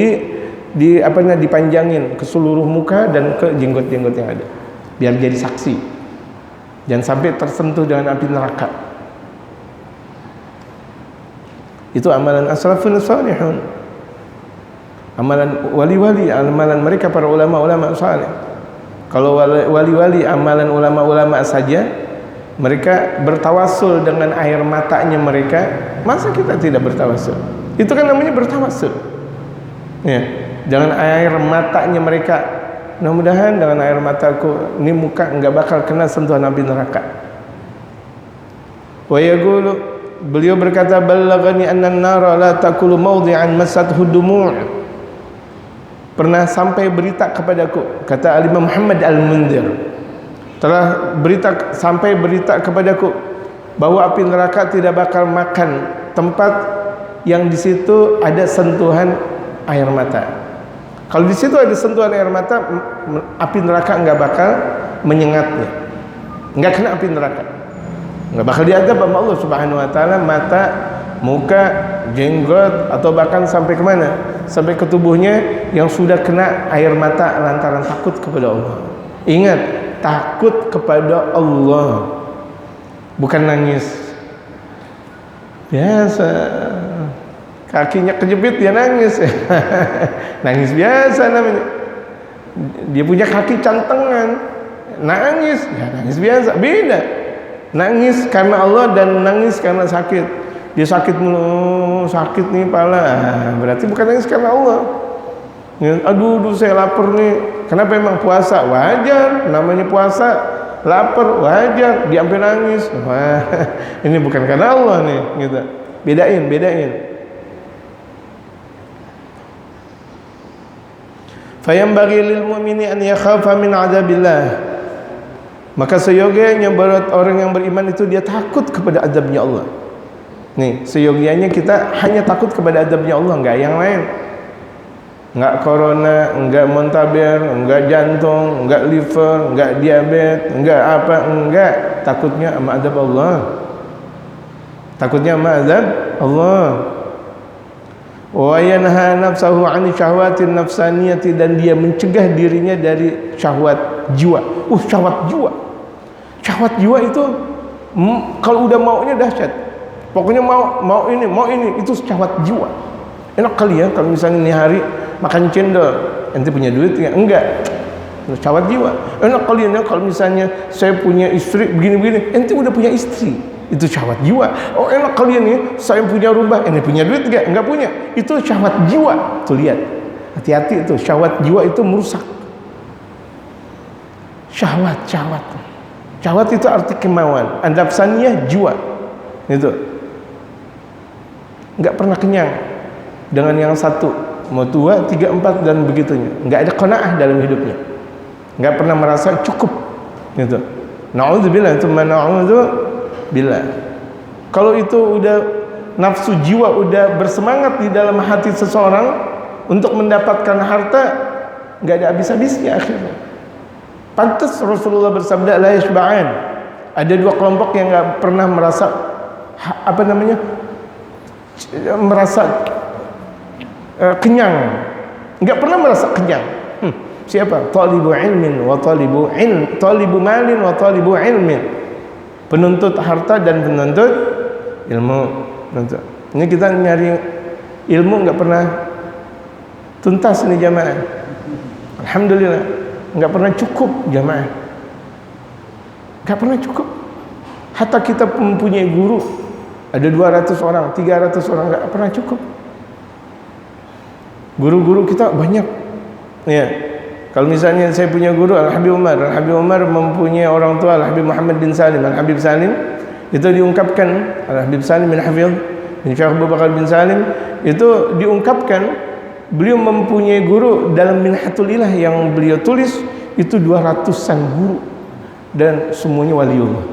dipanjangin ke seluruh muka dan ke jenggot-jenggot yang ada, biar jadi saksi. Jangan sampai tersentuh dengan api neraka. Itu amalan as-salafun salihun, amalan wali-wali, amalan mereka para ulama-ulama saleh. Kalau wali-wali, amalan ulama-ulama saja, mereka bertawasul dengan air matanya mereka. Masa kita tidak bertawasul? Itu kan namanya bertawasul ya, dengan air matanya mereka. Mudah-mudahan dengan air mataku ini muka enggak bakal kena sentuhan api neraka. Wa yaqulu, beliau berkata, ballagani anna an-nara la takulu mawdi'an masathu dumu'. Pernah sampai berita kepadaku, kata Al-Imam Muhammad al-Mundhir, telah sampai berita kepadaku bahwa api neraka tidak bakal makan tempat yang di situ ada sentuhan air mata. Kalau di situ ada sentuhan air mata, api neraka enggak bakal menyengatnya, enggak kena api neraka, enggak bakal diadab sama Allah Subhanahu wa taala, mata, muka, jenggot, atau bahkan sampai kemana? Sampai ke tubuhnya yang sudah kena air mata lantaran takut kepada Allah. Ingat, takut kepada Allah, bukan nangis biasa. Kakinya kejepit dia nangis. Nangis biasa namanya. Dia punya kaki cantengan, nangis, ya nangis biasa. Beda nangis karena Allah dan nangis karena sakit. Dia sakit mulu, sakit nih pala, berarti bukan nangis karena Allah. Aduh saya lapar nih. Kenapa? Emang puasa, wajar, namanya puasa, lapar, wajar, dia sampai nangis. Wah, ini bukan karena Allah nih, gitu. Bedain. Fayambaghi lil mu'mini an yakhafa min adzabillah. Maka seyogianya buat orang yang beriman itu dia takut kepada azabnya Allah. Nih, seyogianya kita hanya takut kepada azabnya Allah, enggak yang lain. Enggak corona, enggak muntaber, enggak jantung, enggak liver, enggak diabetes, enggak apa, enggak. Takutnya sama azab Allah. Takutnya sama azab Allah. Wa yanha nafsahu 'ani syahwatin nafsaniyati, dan dia mencegah dirinya dari syahwat jiwa. Syahwat jiwa. Syahwat jiwa itu kalau udah maunya dahsyat. Pokoknya mau ini itu syahwat jiwa. Enak kali ya kalau misalnya ini hari makan cendol, ente punya duit enggak? Syahwat jiwa. Enak kali ya kalau misalnya saya punya istri begini-begini, ente udah punya istri. Itu syahwat jiwa. Oh enak kalian nih, saya punya rumah, ini punya duit enggak punya. Itu syahwat jiwa. Tuh lihat, hati-hati itu, syahwat jiwa itu merusak. Syahwat itu arti kemauan. Nafsaniyah jiwa. Itu enggak pernah kenyang dengan yang satu, mau 2, 3, 4 dan begitunya. Enggak ada qanaah dalam hidupnya. Enggak pernah merasa cukup. Gitu. Na'udzubillah, itu bila kalau itu udah nafsu jiwa udah bersemangat di dalam hati seseorang untuk mendapatkan harta, nggak ada habis-habisnya akhirnya. Pantas Rasulullah bersabda la yashba'an. Ada 2 kelompok yang nggak pernah merasa kenyang, nggak pernah merasa kenyang. Siapa? Talibu ilmin wa talibu malin wa talibu ilmin. Penuntut harta dan penuntut ilmu. Ini kita nyari ilmu nggak pernah tuntas nih jamaah. Alhamdulillah nggak pernah cukup jamaah. Nggak pernah cukup. Hatta kita mempunyai guru ada 200 orang, 300 orang, nggak pernah cukup. Guru-guru kita banyak. Ya. Kalau misalnya saya punya guru Al-Habib Umar mempunyai orang tua Al-Habib Muhammad bin Salim, Al-Habib Salim itu diungkapkan, Al-Habib Salim bin Hafidh bin Syekh Abu Bakar bin Salim itu diungkapkan beliau mempunyai guru dalam Minhatul Ilah yang beliau tulis itu 200-an guru dan semuanya waliullah.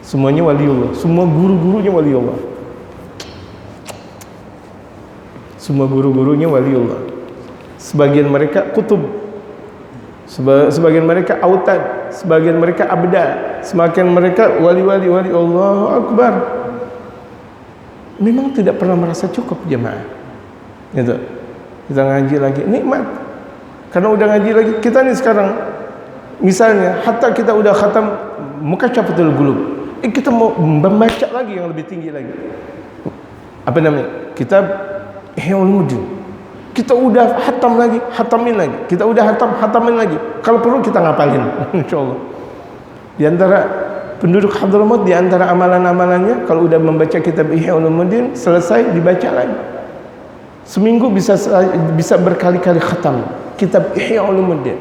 Semuanya waliullah, semua guru-gurunya waliullah. Semua guru-gurunya waliullah. Sebagian mereka kutub, sebagian mereka autad, sebagian mereka abdal, semakin mereka wali-wali Allahu Akbar. Memang tidak pernah merasa cukup jemaah. Gitu. Kita ngaji lagi nikmat. Karena udah ngaji lagi kita nih sekarang. Misalnya hatta kita udah khatam Mukasyafatul Qulub. Kita mau membaca lagi yang lebih tinggi lagi. Apa namanya? Kitab Ihya Ulumuddin. Kita udah hatamin lagi. Kita udah hatamin lagi. Kalau perlu kita ngapalin, insyaallah. Di antara penduduk Hadramaut, di antara amalan-amalannya, kalau udah membaca kitab Ihya Ulumuddin, selesai dibaca lagi. Seminggu bisa berkali-kali khatam kitab Ihya Ulumuddin.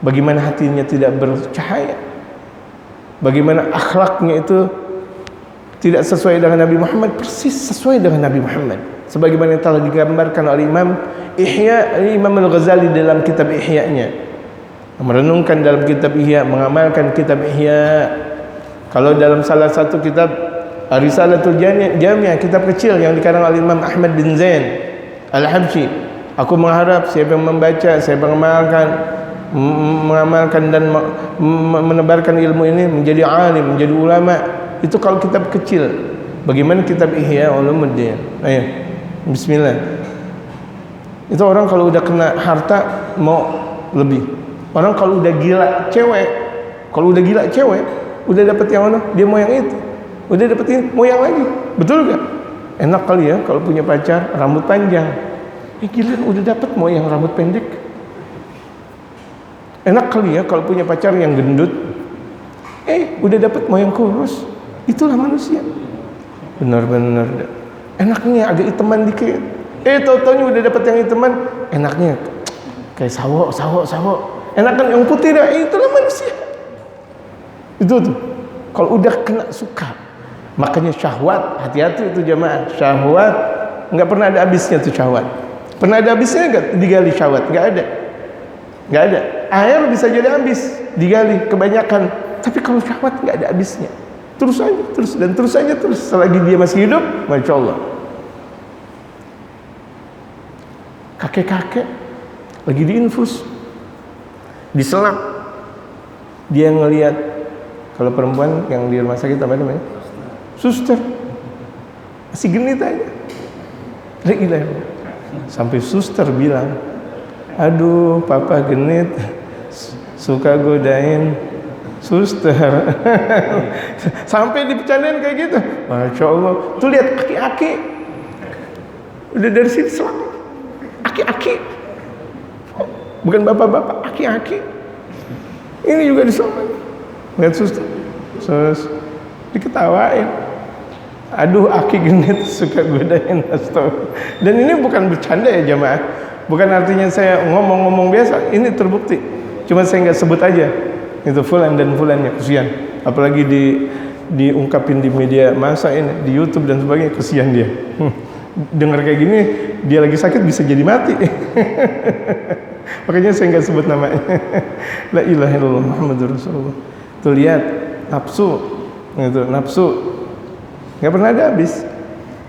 Bagaimana hatinya tidak bercahaya, bagaimana akhlaknya itu tidak sesuai dengan Nabi Muhammad, persis sesuai dengan Nabi Muhammad. Sebagaimana yang telah digambarkan oleh Imam Al-Ghazali dalam kitab Ihya-nya. merenungkan dalam kitab Ihya, mengamalkan kitab Ihya. Kalau dalam salah satu kitab Risalatul Jami'ah, kitab kecil yang dikarang oleh Imam Ahmad bin Zain Al-Habsyi, aku mengharap siapa yang membaca, siapa yang mengamalkan dan menebarkan ilmu ini menjadi alim, menjadi ulama. Itu kalau kitab kecil. Bagaimana kitab Ihya Ulumuddin? Ayo, bismillah. Itu orang kalau udah kena harta mau lebih. Orang kalau udah gila cewek, udah dapat yang mana? Dia mau yang itu. Udah dapat ini, mau yang lagi. Betul gak? Enak kali ya kalau punya pacar rambut panjang. Gila, udah dapat mau yang rambut pendek. Enak kali ya kalau punya pacar yang gendut. Udah dapat mau yang kurus. Itulah manusia. Benar-benar. Enaknya agak hitaman dikit. Tau-taunya udah dapat yang hitaman. Enaknya kayak sawo. Enakan yang putih dah. Itulah manusia. Itu tuh. Kalau udah kena suka. Makanya syahwat, hati-hati itu jamaah. Syahwat nggak pernah ada habisnya tuh syahwat. Pernah ada habisnya nggak digali syahwat? Nggak ada. Air bisa jadi habis digali kebanyakan. Tapi kalau syahwat nggak ada habisnya. Terus aja. Selagi dia masih hidup, masya Allah. Kakek-kakek lagi diinfus, diselap. Dia ngelihat, kalau perempuan yang di rumah sakit apa namanya? Suster. Masih genit aja. La ilaha illallah. Sampai suster bilang, aduh papa genit, suka godain suster. Sampai dipecandain kayak gitu. Masya Allah. Tuh lihat aki-aki. Udah dari sini selamat. Aki-aki. Bukan bapak-bapak, aki-aki. Ini juga diselamat. Lihat suster. Diketawain. Aduh, aki genit suka godain. Dan ini bukan bercanda ya jamaah. Bukan artinya saya ngomong-ngomong biasa. Ini terbukti. Cuma saya nggak sebut aja. Itu fulan dan fulannya, kesian. Apalagi diungkapin di media massa ini, di YouTube dan sebagainya, kesian dia. Dengar kayak gini, dia lagi sakit bisa jadi mati. Makanya saya nggak sebut namanya. La ilaha illallah Muhammadur Rasulullah. Tuh lihat nafsu, itu nafsu nggak pernah ada habis.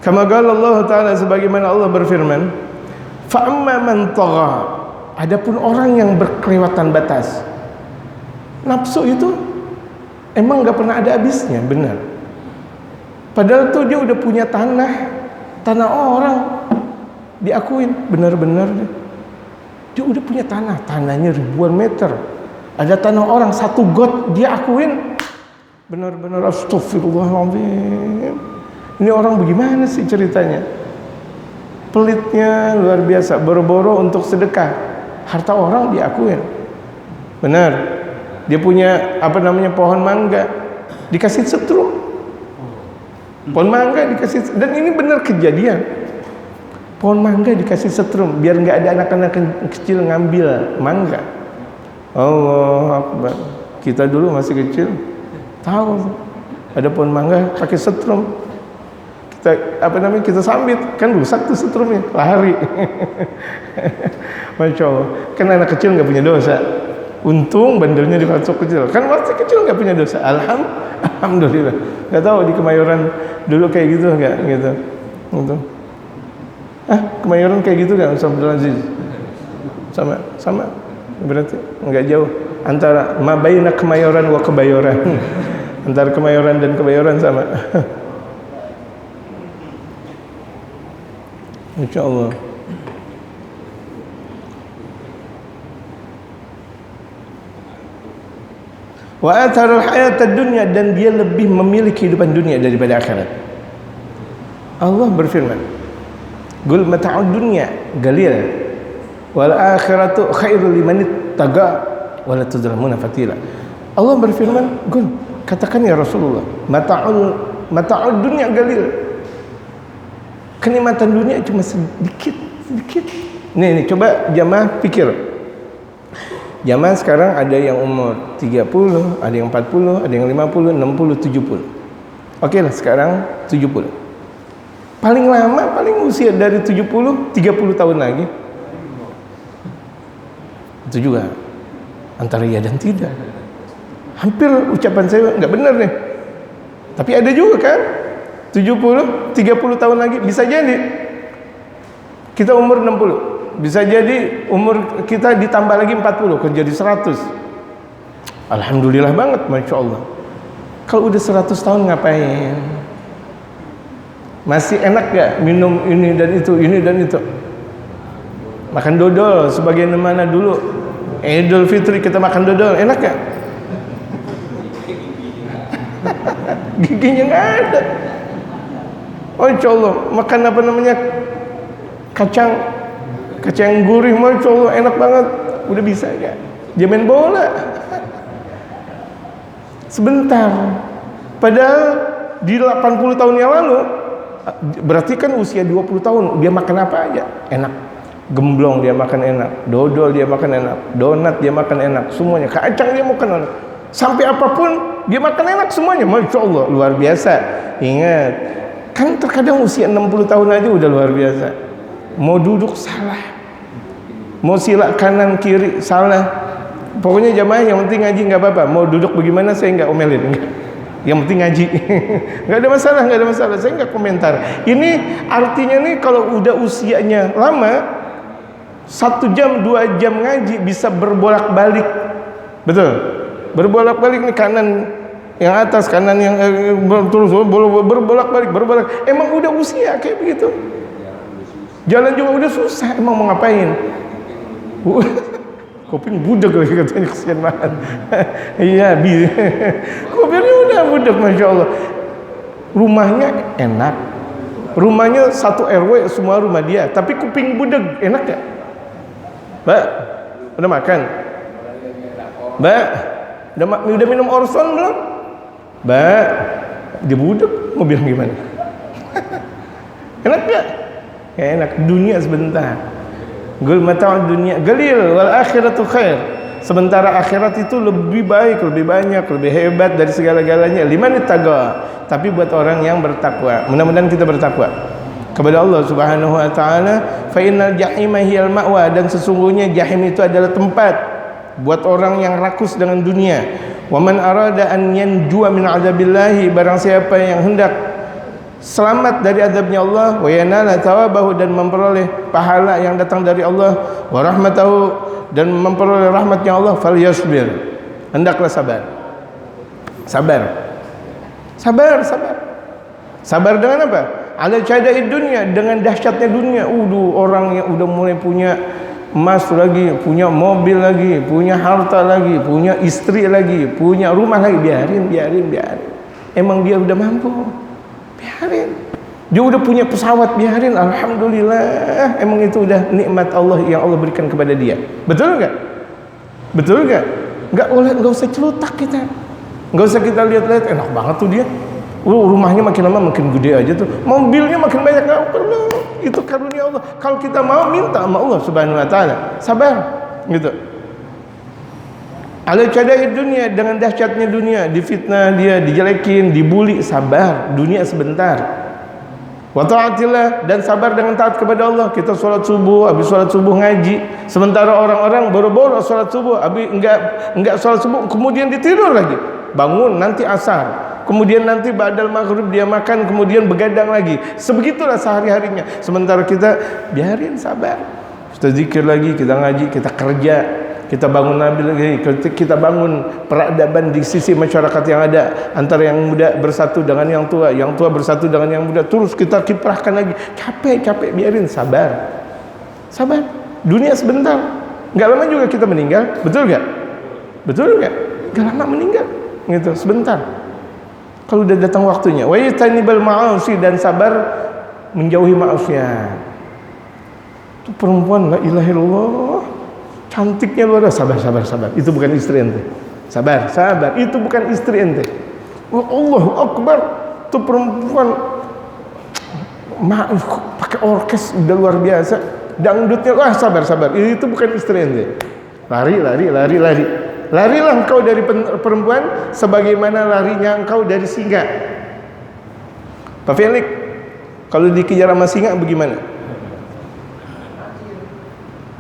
Kama qala Allah Ta'ala, sebagaimana Allah berfirman, fa amma man tagha, adapun orang yang berkelewatan batas. Nafsu itu emang nggak pernah ada habisnya, benar. Padahal tuh dia udah punya tanah orang diakuin, benar-benar dia udah punya tanahnya ribuan meter. Ada tanah orang satu got dia akuin, benar-benar astagfirullahaladzim. Ini orang bagaimana sih ceritanya? Pelitnya luar biasa, boro-boro untuk sedekah, harta orang diakuin. Benar, dia punya pohon mangga, dikasih setrum. Pohon mangga dikasih, dan ini benar kejadian. Pohon mangga dikasih setrum biar nggak ada anak-anak kecil ngambil mangga. Allah Akbar. Kita dulu masih kecil tahu ada pohon mangga pakai setrum. Kita sambit, kan rusak tuh setrumnya, lari. Masya Allah. Kan anak kecil nggak punya dosa. Untung bandelnya di masuk kecil. Kan masih kecil nggak punya dosa. Alhamdulillah. Nggak tahu di Kemayoran dulu kayak gitu nggak gitu. Kemayoran kayak gitu nggak, Ustaz Abdul Aziz? Sama. Berarti nggak jauh antara mabaina Kemayoran wa Kebayoran. Antara Kemayoran dan Kebayoran sama. Insya Allah. Wa atharul hayatad dunya, dan dia lebih memilih kehidupan dunia daripada akhirat. Allah berfirman, "Qul mata'ud dunya qalil wal akhiratu khairul liman ittaqa wa la tuzlamuna fatila." Allah berfirman, "Qul," katakan ya Rasulullah, mata'ud dunya qalil. Kenikmatan dunia cuma sedikit. Nih, coba jamaah pikir. Jamaah sekarang ada yang umur 30, ada yang 40, ada yang 50, 60, 70. Oke lah, sekarang 70. Paling usia dari 70, 30 tahun lagi. Itu juga. antara ya dan tidak. Hampir ucapan saya nggak benar nih, tapi ada juga kan 30 tahun lagi bisa jadi kita umur 60, bisa jadi umur kita ditambah lagi 40 kan jadi 100. Alhamdulillah banget, Masya Allah. Kalau udah 100 tahun ngapain? Masih enak gak minum ini dan itu, ini dan itu? Makan dodol sebagaimana dulu Idul Fitri kita makan dodol, enak gak? Giginya gak ada. Masya Allah. Makan apa namanya, kacang gurih, Masya Allah, enak banget. Udah bisa gak? Dia main bola sebentar. Padahal di 80 tahun yang lalu, berarti kan usia 20 tahun, dia makan apa aja enak. Gemblong dia makan enak, dodol dia makan enak, donat dia makan enak, semuanya. Kacang dia makan enak, sampai apapun dia makan enak semuanya. Masya Allah, luar biasa. Ingat, kan terkadang usia 60 tahun aja udah luar biasa. Mau duduk salah, mau sila kanan kiri salah. Pokoknya jamaah yang penting ngaji nggak apa-apa. Mau duduk bagaimana saya nggak omelin, enggak. Yang penting ngaji. Nggak ada masalah, nggak ada masalah. Saya nggak komentar. Ini artinya nih kalau udah usianya lama, 1 jam 2 jam ngaji bisa berbolak-balik. Betul, berbolak-balik nih, kanan yang atas, kanan yang terus berbolak-balik. Emang udah usia kayak begitu. Jalan juga udah susah, emang mau ngapain? Kuping budak lagi katanya, kesian banget. Iya, kupingnya udah budak, Masya Allah. Rumahnya enak, rumahnya 1 RW semua rumah dia, tapi kuping budak, enak gak? Mbak, udah makan? Mbak, udah minum Orson belum? Mbak, dia budak, mau bilang gimana? Enak gak? Ya enak, dunia sebentar. Gul mata'ud dunia galil wal akhiratu khair. Sementara akhirat itu lebih baik, lebih banyak, lebih hebat dari segala-galanya. Liman ittaqa, tapi buat orang yang bertakwa. Mudah-mudahan kita bertakwa kepada Allah Subhanahu wa taala. Fa innal jahima hiyal ma'wa, dan sesungguhnya jahim itu adalah tempat buat orang yang rakus dengan dunia. Wa man arada an yanjua min adzabillahi, barang siapa yang hendak selamat dari azabnya Allah, wa yanala thawabahu, dan memperoleh pahala yang datang dari Allah, wa rahmatahu, dan memperoleh rahmatnya Allah, falyasbir, hendaklah sabar. Sabar dengan apa? Ala cada'id dunia, dengan dahsyatnya dunia. Orang yang udah mulai punya emas lagi, punya mobil lagi, punya harta lagi, punya istri lagi, punya rumah lagi, biarin. Emang dia udah mampu, biarin. Dia udah punya pesawat, biarin. Alhamdulillah, emang itu udah nikmat Allah yang Allah berikan kepada dia. Betul nggak? Nggak usah celutak kita, nggak usah kita lihat-lihat, enak banget tuh dia. Rumahnya makin lama makin gede aja tuh, mobilnya makin banyak. Nggak perlu, itu karunia Allah. Kalau kita mau minta sama Allah Subhanahu wa taala, sabar gitu. Ala cada'id dunia, dengan dahsyatnya dunia, difitnah dia, dijelekin, dibuli, sabar. Dunia sebentar. Wa ta'atillah, dan sabar dengan taat kepada Allah. Kita sholat subuh, habis sholat subuh ngaji. Sementara orang-orang boro-boro sholat subuh, habis enggak sholat subuh, kemudian ditidur lagi. Bangun nanti asar. Kemudian nanti ba'dal maghrib dia makan, kemudian begadang lagi. Sebegitulah sehari-harinya. Sementara kita biarin, sabar. Kita zikir lagi, kita ngaji, kita kerja, kita bangun nabi lagi, kita bangun peradaban di sisi masyarakat yang ada, antara yang muda bersatu dengan yang tua bersatu dengan yang muda. Terus kita kiprahkan lagi. Capek, biarin, sabar. Dunia sebentar. Enggak lama juga kita meninggal. Betul enggak? Enggak lama meninggal. Gitu, sebentar. Kalau udah datang waktunya. Wa yatanibal ma'asi, dan sabar menjauhi maksiat. Itu perempuan, la ilaha illallah, cantiknya luar biasa. Sabar. Itu bukan istri ente. Sabar. Itu bukan istri ente. Allahu Akbar. Itu perempuan, maaf, pakai orkes udah luar biasa. Dangdutnya, wah sabar. Itu bukan istri ente. Lari. Larilah engkau dari perempuan sebagaimana larinya engkau dari singa. Pak Felix, kalau dikejar sama singa bagaimana?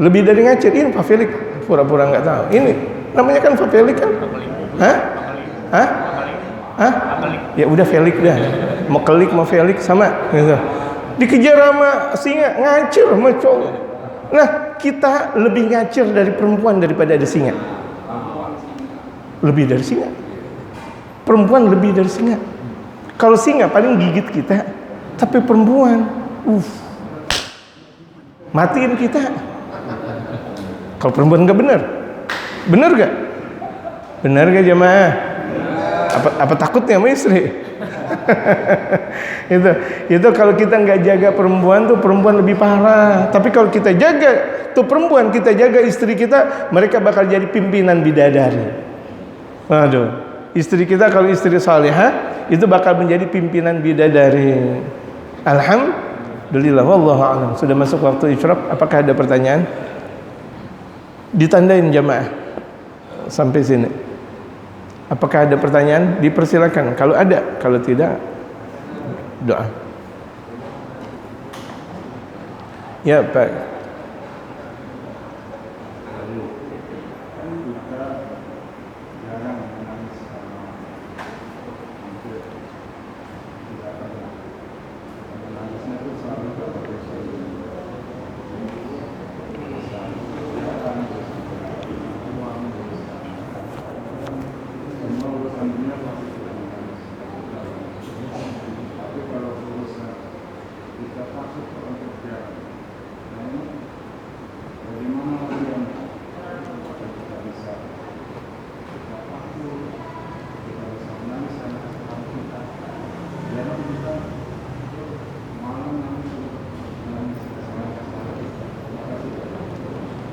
Lebih dari ngacir. Ini Pak Felix pura-pura nggak tahu. Ini Namanya kan Felik kan? Hah? Hah? Hah? Ya udah Felik dah. Mau Kelik mau Felik sama gitu. Dikejar sama singa, ngacir sama cowok. Nah, kita lebih ngacir dari perempuan daripada ada singa. Lebih dari singa. Perempuan lebih dari singa. Kalau singa paling gigit kita, tapi perempuan, matiin kita. Kalau perempuan nggak benar gak? Benar gak jamaah? Apa takutnya sama istri? itu kalau kita nggak jaga perempuan tuh perempuan lebih parah. Tapi kalau kita jaga tuh perempuan, kita jaga istri kita, mereka bakal jadi pimpinan bidadari. Waduh, istri kita kalau istri salihah itu bakal menjadi pimpinan bidadari. Alhamdulillah, wallahu a'lam. Sudah masuk waktu isyraq. Apakah ada pertanyaan? Ditandain jamaah sampai sini. Apakah ada pertanyaan? Dipersilakan. Kalau ada, kalau tidak, doa. Ya, Pak.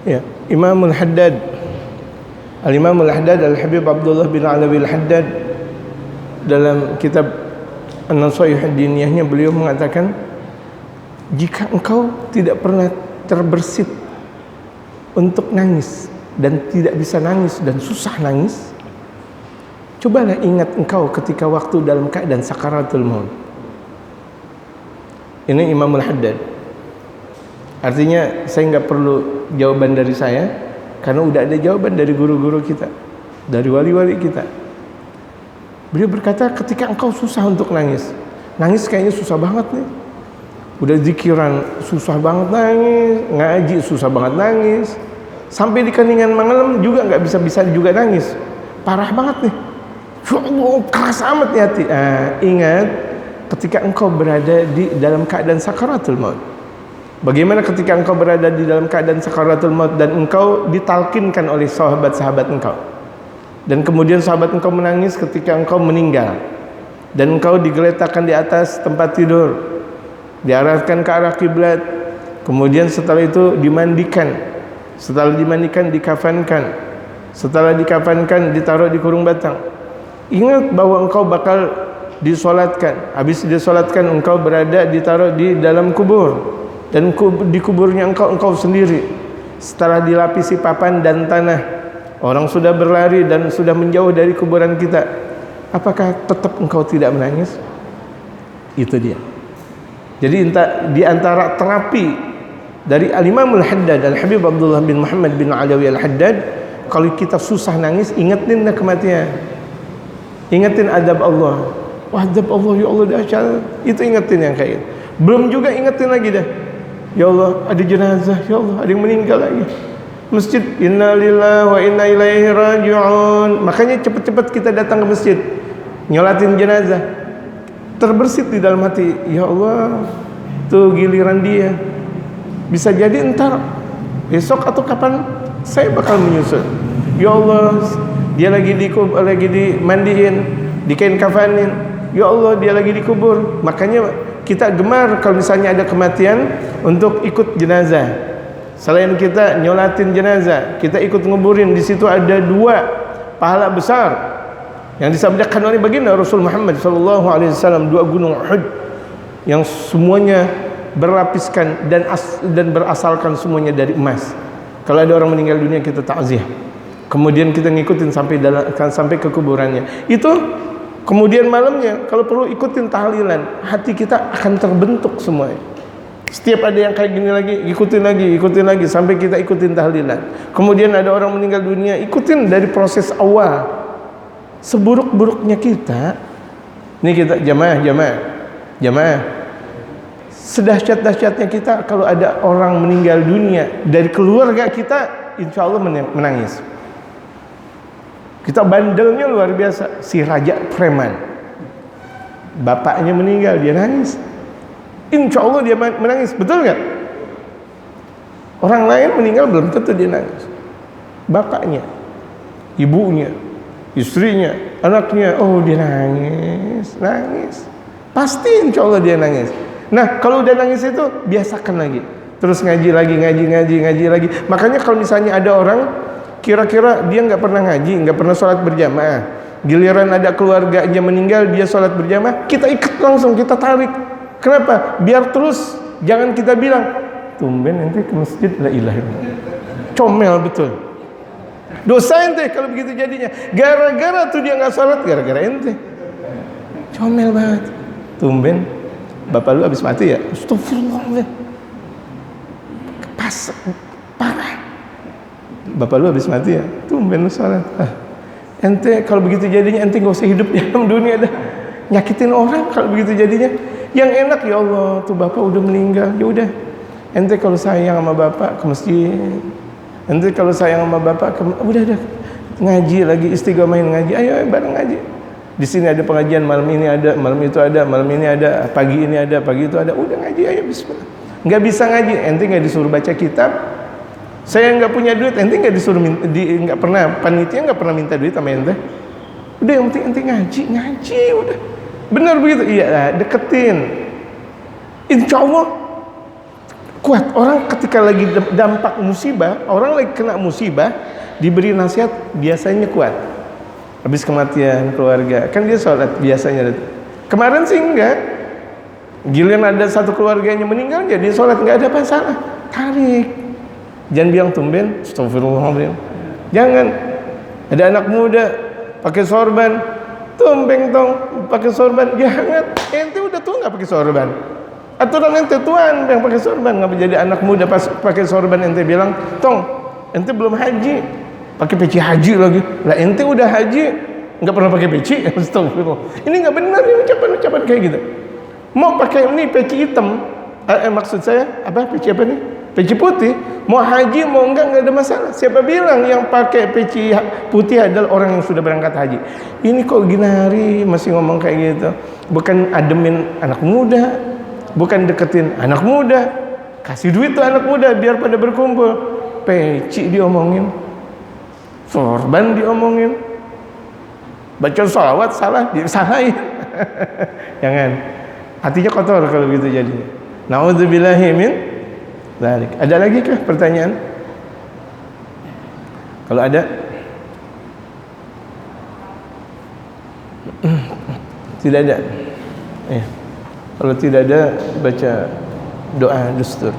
Ya, Imamul Haddad, Al-Imamul Haddad Al-Habib Abdullah bin Alawi Al-Haddad dalam kitab An-Nasaih Diniyahnya beliau mengatakan, jika engkau tidak pernah terbersit untuk nangis dan tidak bisa nangis dan susah nangis, cobalah ingat engkau ketika waktu dalam keadaan sakaratul maut. Ini Imamul Haddad. Artinya saya nggak perlu jawaban dari saya, karena udah ada jawaban dari guru-guru kita, dari wali-wali kita. Beliau berkata, ketika engkau susah untuk nangis kayaknya susah banget nih. Udah zikiran susah banget nangis, ngaji susah banget nangis, sampai di keningan malam juga nggak bisa juga nangis, parah banget nih. Ya Allah, keras amat nih hati. Ingat ketika engkau berada di dalam keadaan sakaratul maut. Bagaimana ketika engkau berada di dalam keadaan sakaratul maut dan engkau ditalkinkan oleh sahabat-sahabat engkau, dan kemudian sahabat engkau menangis ketika engkau meninggal, dan engkau digeletakkan di atas tempat tidur, diarahkan ke arah kiblat, kemudian setelah itu dimandikan, setelah dimandikan dikafankan, setelah dikafankan ditaruh di kurung batang. Ingat bahwa engkau bakal disolatkan. Habis disolatkan engkau berada ditaruh di dalam kubur, dan di kuburnya engkau sendiri setelah dilapisi papan dan tanah. Orang sudah berlari dan sudah menjauh dari kuburan kita. Apakah tetap engkau tidak menangis? Itu dia. Jadi di antara terapi dari Al-Imamul Haddad Al-Habib Abdullah bin Muhammad bin Alawi Al-Haddad, kalau kita susah nangis, ingetin kematian, ingetin adab Allah. Wah, adab Allah, ya Allah dahsyat. Itu ingetin yang kayak gitu. Belum juga ingetin lagi dah, ya Allah ada jenazah, ya Allah ada yang meninggal lagi. Masjid, innalillahi wa inna ilaihi raji'un. Makanya cepat-cepat kita datang ke masjid, nyolatin jenazah, terbersit di dalam hati, ya Allah tuh giliran dia. Bisa jadi entar besok atau kapan saya bakal menyusul. Ya Allah, dia lagi dimandiin, dikain kafanin, ya Allah dia lagi dikubur. Makanya kita gemar kalau misalnya ada kematian untuk ikut jenazah. Selain kita nyolatin jenazah, kita ikut nguburin. Di situ ada 2 pahala besar yang disabdakan oleh baginda Rasul Muhammad SAW, 2 gunung Uhud yang semuanya berlapiskan dan berasalkan semuanya dari emas. Kalau ada orang meninggal dunia, kita takziah, kemudian kita ngikutin sampai ke kuburannya. Itu kemudian malamnya kalau perlu ikutin tahlilan, hati kita akan terbentuk semuanya. Setiap ada yang kayak gini lagi, ikutin lagi sampai kita ikutin tahlilan. Kemudian ada orang meninggal dunia, ikutin dari proses awal. Seburuk-buruknya kita, ini kita jamaah. Sedahsyat-dahsyatnya kita kalau ada orang meninggal dunia dari keluarga kita, insya Allah menangis. Kita bandelnya luar biasa. Si raja preman, bapaknya meninggal, dia nangis. Insya Allah dia menangis, betul nggak? Orang lain meninggal belum tentu dia nangis. Bapaknya, ibunya, istrinya, anaknya, oh dia nangis. Pasti insya Allah dia nangis. Nah kalau udah nangis itu biasakan lagi, terus ngaji lagi. Makanya kalau misalnya ada orang kira-kira dia nggak pernah ngaji, nggak pernah sholat berjamaah, giliran ada keluarganya meninggal dia sholat berjamaah, kita ikut langsung, kita tarik. Kenapa? Biar terus, jangan kita bilang tumben ente ke masjid, la ilaha illallah. Comel betul. Dosa ente kalau begitu jadinya. Gara-gara tuh dia nggak sholat, gara-gara ente. Comel banget. Tumben bapak lu habis mati ya? Astagfirullah. Pas parah. Bapak lu habis mati ya? Tumben lu sholat. Ente kalau begitu jadinya ente nggak usah hidup di dalam dunia dah. Nyakitin orang kalau begitu jadinya. Yang enak ya Allah, tuh bapak udah meninggal, ya udah. Ente kalau sayang sama bapak ke masjid. Ente kalau sayang sama bapak udah ngaji lagi, istiqomahin ngaji. Ayo bareng ngaji. Di sini ada pengajian, malam ini ada, malam itu ada, malam ini ada, pagi ini ada, pagi itu ada. Udah ngaji, ayo bismillah. Nggak bisa ngaji, ente nggak disuruh baca kitab. Saya nggak punya duit, ente nggak disuruh nggak pernah, panitia nggak pernah minta duit sama ente. Udah yang penting ente ngaji udah. Benar begitu? Iya, deketin. Insya Allah kuat. Orang ketika lagi dampak musibah, orang lagi kena musibah, diberi nasihat biasanya kuat. Habis kematian keluarga, kan dia sholat biasanya. Kemarin sih enggak. Giliran ada satu keluarganya meninggal, jadi sholat enggak ada masalah. Tarik. Jangan bilang tumben, astagfirullahaladzim. Jangan. Ada anak muda pakai sorban, tumbeng tong pakai sorban, jangan. Ente udah tua nggak pakai sorban. Aturan ente tuan yang pakai sorban, nggak jadi anak muda pas pakai sorban ente bilang, tong, ente belum haji, pakai peci haji lagi. Lah ente udah haji, nggak pernah pakai peci. Astagfirullah. Ini nggak benar ini ucapan kayak gitu. Mau pakai ini peci hitam, maksud saya apa? Peci apa nih? Peci putih. Mau haji mau enggak ada masalah. Siapa bilang yang pakai peci putih adalah orang yang sudah berangkat haji? Ini kok gini hari masih ngomong kayak gitu. Bukan ademin anak muda, bukan deketin anak muda, kasih duit tuh anak muda biar pada berkumpul. Peci diomongin, sorban diomongin, baca sholawat salah, disalahin. Jangan, hatinya kotor kalau begitu jadinya. Na'udzubillahi min dzalik. Ada lagi kah pertanyaan? Kalau ada, tidak ada. Kalau tidak ada, baca doa dustur.